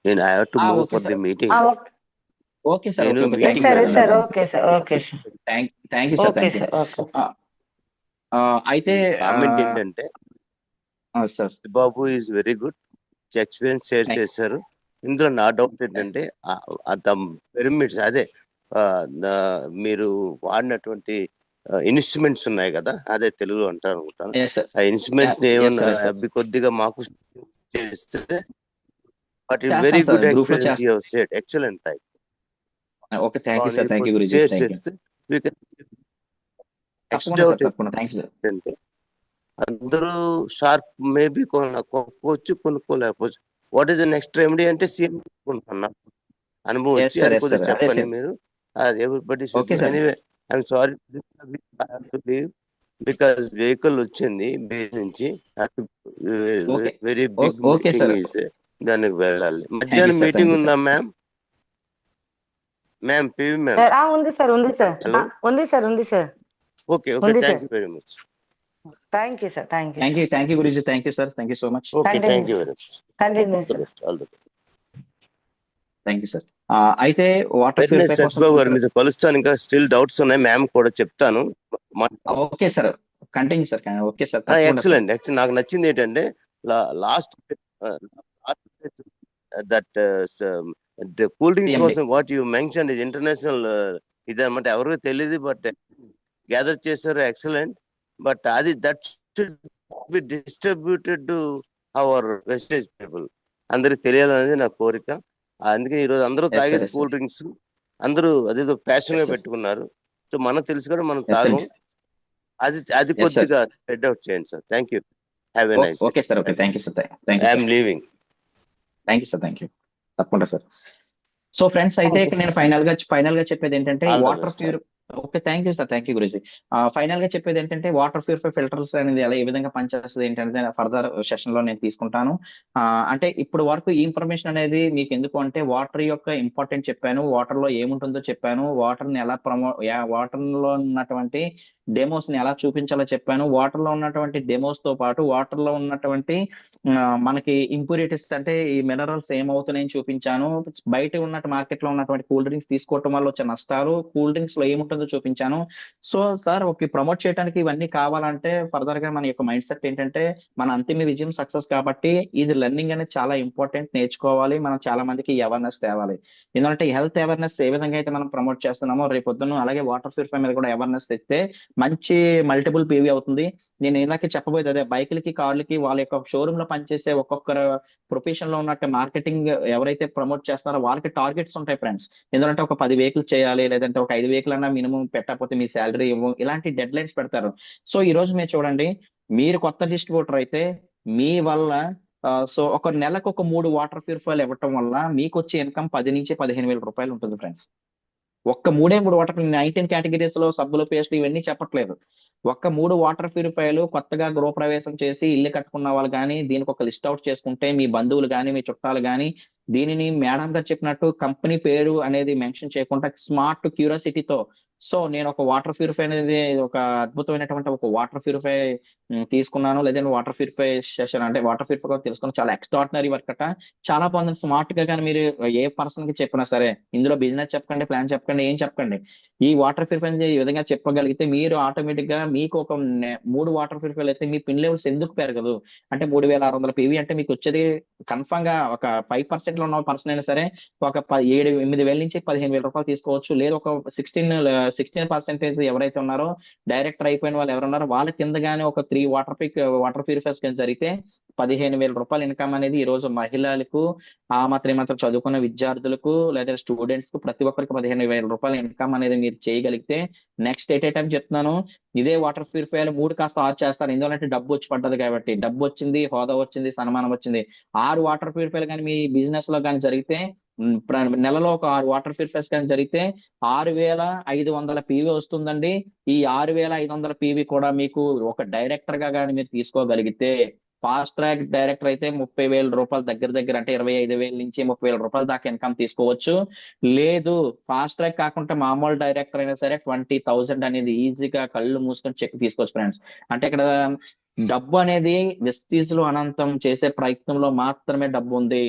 నేను I have to move for the meeting. Okay sir, thank you sir. అయితే కామెంట్ ఏంటంటే sir Babu is very good, experience share చేశారు. ఇందులో నా డౌట్ ఏంటంటే పిరమిడ్స్ అదే మీరు వాడినటువంటి ఇన్స్ట్రుమెంట్స్ ఉన్నాయి కదా, అదే తెలుగులో అంటారు అనుకుంటాను. ఆ ఇన్స్ట్రుమెంట్ ఏమన్నా అవి కొద్దిగా మాకు చేస్తే but very good experience you have shared, excellent type. Okay, thank you sir, thank you Guruji. అందరూ షార్ప్ మేబీ కొనుక్కోవచ్చు, కొనుక్కోలేకపోవచ్చు. What is the next remedy అంటే సీఎం అనుభవం వచ్చి అది కొద్దిగా చెప్పండి మీరు. Everybody anyway I'm sorry because vehicle వచ్చింది బేస్ నుంచి, వెరీ బిగ్ మీటింగ్, దానికి వెళ్ళాలి. మధ్యాహ్నం మీటింగ్ ఉందా మ్యామ్? పివి మ్యామ్ ఉంది sir. Okay, thank you very much. Thank you sir, thank you Guruji, thank you sir, thank you so much. Okay, thank you very much. Thank you sir. అయితే water మీద కలుస్తాను, ఇంకా still doubts ఉన్నాయి, ma'am కూడా చెప్తాను. Okay sir, continue sir. Okay sir, excellent. నాకు నచ్చింది ఏంటంటే లాస్ట్ దట్ కూల్ డ్రింక్స్ కోసం what you mention is international ఇదన్నమాట, ఎవరికి తెలియదు బట్ గ్యాదర్ చేశారు, ఎక్సలెంట్. బట్ అది that should be distributed to our Vestige people, అందరికి తెలియాలనేది నా కోరిక. అందుకని ఈ రోజు అందరూ తాగేది కూల్ డ్రింక్స్, అందరూ అదేదో ప్యాషన్ గా పెట్టుకున్నారు. సో మనకు తెలుసు కూడా మనం తాగం, అది కొద్దిగా స్ప్రెడ్ అవుట్ చేయండి sir. Thank you, have a nice day. Okay sir, okay, thank you sir, I'm leaving. Thank you sir, thank you, తప్పకుండా సార్. సో ఫ్రెండ్స్, అయితే ఓకే ఇక్కడ సార్. నేను ఫైనల్ గా చెప్పేది ఏంటంటే all the water best. Pure okay, thank you sir, thank you guruji. Final గా చెప్పేది ఏంటంటే వాటర్ ప్యూరిఫై ఫిల్టర్స్ అనేది ఎలా ఏ విధంగా పనిచేస్తుంది ఏంటంటే ఫర్దర్ సెషన్ లో నేను తీసుకుంటాను. అంటే ఇప్పుడు వరకు ఈ ఇన్ఫర్మేషన్ అనేది మీకు ఎందుకు అంటే వాటర్ యొక్క ఇంపార్టెంట్ చెప్పాను, వాటర్ లో ఏముంటుందో చెప్పాను, వాటర్ ని ఎలా వాటర్ లో ఉన్నటువంటి డెమోస్ ని ఎలా చూపించాలో చెప్పాను, వాటర్ లో ఉన్నటువంటి డెమోస్ తో పాటు వాటర్ లో ఉన్నటువంటి మనకి ఇంప్యూరిటీస్ అంటే ఈ మినరల్స్ ఏమవుతున్నాయని చూపించాను, బయట ఉన్నట్టు మార్కెట్ లో ఉన్నటువంటి కూల్ డ్రింక్స్ తీసుకోవటం వల్ల వచ్చే నష్టాలు, కూల్ డ్రింక్స్ లో ఏముంటుందో చూపించాను. సో సార్ ఒక ప్రమోట్ చేయడానికి ఇవన్నీ కావాలంటే ఫర్దర్ గా మన యొక్క మైండ్ సెట్ ఏంటంటే మన అంతిమ విజయం సక్సెస్ కాబట్టి ఇది లెర్నింగ్ అనేది చాలా ఇంపార్టెంట్, నేర్చుకోవాలి, మనం చాలా మందికి అవేర్నెస్ తేవాలి. ఎందుకంటే హెల్త్ అవేర్నెస్ ఏ విధంగా అయితే మనం ప్రమోట్ చేస్తున్నామో రేపు పొద్దున్న అలాగే వాటర్ ప్యూరిఫై మీద కూడా అవేర్నెస్ తెస్తే మంచి మల్టిపుల్ పీవీ అవుతుంది. నేను ఇందాక చెప్పబోయేది అదే, బైకులకి కార్లకి వాళ్ళ యొక్క షోరూమ్ లో పనిచేసే ఒక్కొక్కరు ప్రొఫెషన్ లో ఉన్నట్టు మార్కెటింగ్ ఎవరైతే ప్రమోట్ చేస్తారో వాళ్ళకి టార్గెట్స్ ఉంటాయి ఫ్రెండ్స్. ఎందుకంటే ఒక 10 వెహికల్ చేయాలి, లేదంటే ఒక 5 వెహికల్ అన్నా మినిమం పెట్టకపోతే మీ శాలరీ ఇవ్వం, ఇలాంటి డెడ్ లైన్స్ పెడతారు. సో ఈ రోజు మీరు చూడండి, మీరు కొత్త డిస్ట్రిబ్యూటర్ అయితే మీ వల్ల సో ఒక నెలకు ఒక 3 వాటర్ ప్యూరిఫైలు ఇవ్వటం వల్ల మీకు వచ్చే ఇన్కమ్ 10 నుంచి 15 వేల రూపాయలు ఉంటుంది ఫ్రెండ్స్. ఒక్క 3 వాటర్ 19 కేటగిరీస్ లో సబ్బులు పేస్ట్లు ఇవన్నీ చెప్పట్లేదు. ఒక్క 3 వాటర్ ప్యూరిఫైలు కొత్తగా గృహప్రవేశం చేసి ఇల్లు కట్టుకున్న వాళ్ళు కానీ దీనికి ఒక లిస్ట్ అవుట్ చేసుకుంటే మీ బంధువులు కానీ మీ చుట్టాలు కానీ దీనిని మేడం గారు చెప్పినట్టు కంపెనీ పేరు అనేది మెన్షన్ చేయకుండా స్మార్ట్ క్యూరియాసిటీతో, సో నేను ఒక వాటర్ ప్యూరిఫై అనేది ఒక అద్భుతమైనటువంటి ఒక వాటర్ ప్యూరిఫై తీసుకున్నాను, లేదంటే వాటర్ ప్యూరిఫై సెషన్ అంటే వాటర్ ప్యూరిఫై తెలుసుకుని చాలా ఎక్స్ట్రాడినరీ వర్క్ అట. చాలా బాగుంది. స్మార్ట్ గా కానీ మీరు ఏ పర్సన్ కి చెప్పినా సరే ఇందులో బిజినెస్ చెప్పకండి, ప్లాన్ చెప్పకండి, ఏం చెప్పకండి, ఈ వాటర్ ప్యూరిఫై ఈ విధంగా చెప్పగలిగితే మీరు ఆటోమేటిక్ గా మీకు ఒక 3 వాటర్ ప్యూరిఫైలు అయితే మీ పిన్ లెవెల్స్ ఎందుకు పెరగదు అంటే 3600 పీవీ అంటే మీకు వచ్చేది కన్ఫర్మ్ గా ఒక 5% లో ఉన్న పర్సన్ అయినా సరే ఒక 8,000 నుంచి 15,000 రూపాయలు తీసుకోవచ్చు. లేదు ఒక 16% ఎవరైతే ఉన్నారో డైరెక్టర్ అయిపోయిన వాళ్ళు ఎవరు ఉన్నారో వాళ్ళ కింద గానీ ఒక 3 వాటర్ ప్యూరిఫైర్స్ కింద జరిగితే 15,000 రూపాయలు ఇన్కమ్ అనేది ఈ రోజు మహిళలకు మాత్రం చదువుకున్న విద్యార్థులకు లేదా స్టూడెంట్స్ కు ప్రతి ఒక్కరికి 15,000 రూపాయల ఇన్కమ్ అనేది మీరు చేయగలిగితే నెక్స్ట్ టైం చెప్తున్నాను, ఇదే వాటర్ ప్యూరిఫైర్ 3 కాస్త 6 చేస్తారు. ఎందుకంటే డబ్బు వచ్చి పడ్డది కాబట్టి, డబ్బు వచ్చింది, హోదా వచ్చింది, సన్మానం వచ్చింది. 6 వాటర్ ప్యూరిఫైర్ కానీ మీ బిజినెస్ లో కానీ జరిగితే నెలలో ఒక 6 వాటర్ ప్యూరిఫైర్స్ కానీ జరిగితే 6,500 పీవీ వస్తుందండి. ఈ 6,500 పీవీ కూడా మీకు ఒక డైరెక్టర్ గా కానీ మీరు తీసుకోగలిగితే ఫాస్ట్ ట్రాక్ డైరెక్టర్ అయితే 30,000 రూపాయలు దగ్గర అంటే 25,000 నుంచి 30,000 రూపాయల దాకా ఇన్కమ్ తీసుకోవచ్చు. లేదు ఫాస్ట్ ట్రాక్ కాకుండా మామూలు డైరెక్టర్ అయినా సరే 20,000 అనేది ఈజీగా కళ్ళు మూసుకొని చెక్ తీసుకోవచ్చు ఫ్రెండ్స్. అంటే ఇక్కడ డబ్బు అనేది వెస్టీజ్ లో అనంతం, చేసే ప్రయత్నంలో మాత్రమే డబ్బు ఉంది.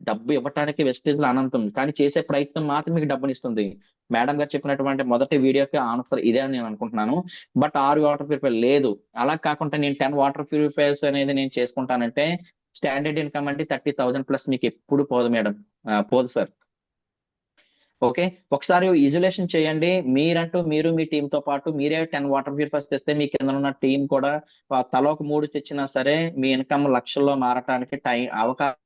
డబ్బు ఇవ్వటానికి వెస్టేజ్ లో అనంతం, కానీ చేసే ప్రయత్నం మాత్రం మీకు డబ్బునిస్తుంది. మేడం గారు చెప్పినటువంటి మొదటి వీడియోకి ఆన్సర్ ఇదే అని నేను అనుకుంటున్నాను. బట్ 6 వాటర్ ప్యూరిఫైర్ లేదు, అలా కాకుండా నేను 10 వాటర్ ప్యూరిఫైర్స్ అనేది నేను చేసుకుంటానంటే స్టాండర్డ్ ఇన్కమ్ అంటే 30,000 ప్లస్ మీకు ఎప్పుడు పోదు మేడం, పోదు సార్. ఓకే, ఒకసారి ఇజులేషన్ చేయండి. మీరు మీ టీం తో పాటు మీరే 10 వాటర్ ప్యూరిఫైర్స్ తెస్తే మీ కింద ఉన్న టీం కూడా తల ఒక 3 తెచ్చినా సరే మీ ఇన్కమ్ లక్షల్లో మారటానికి అవకాశం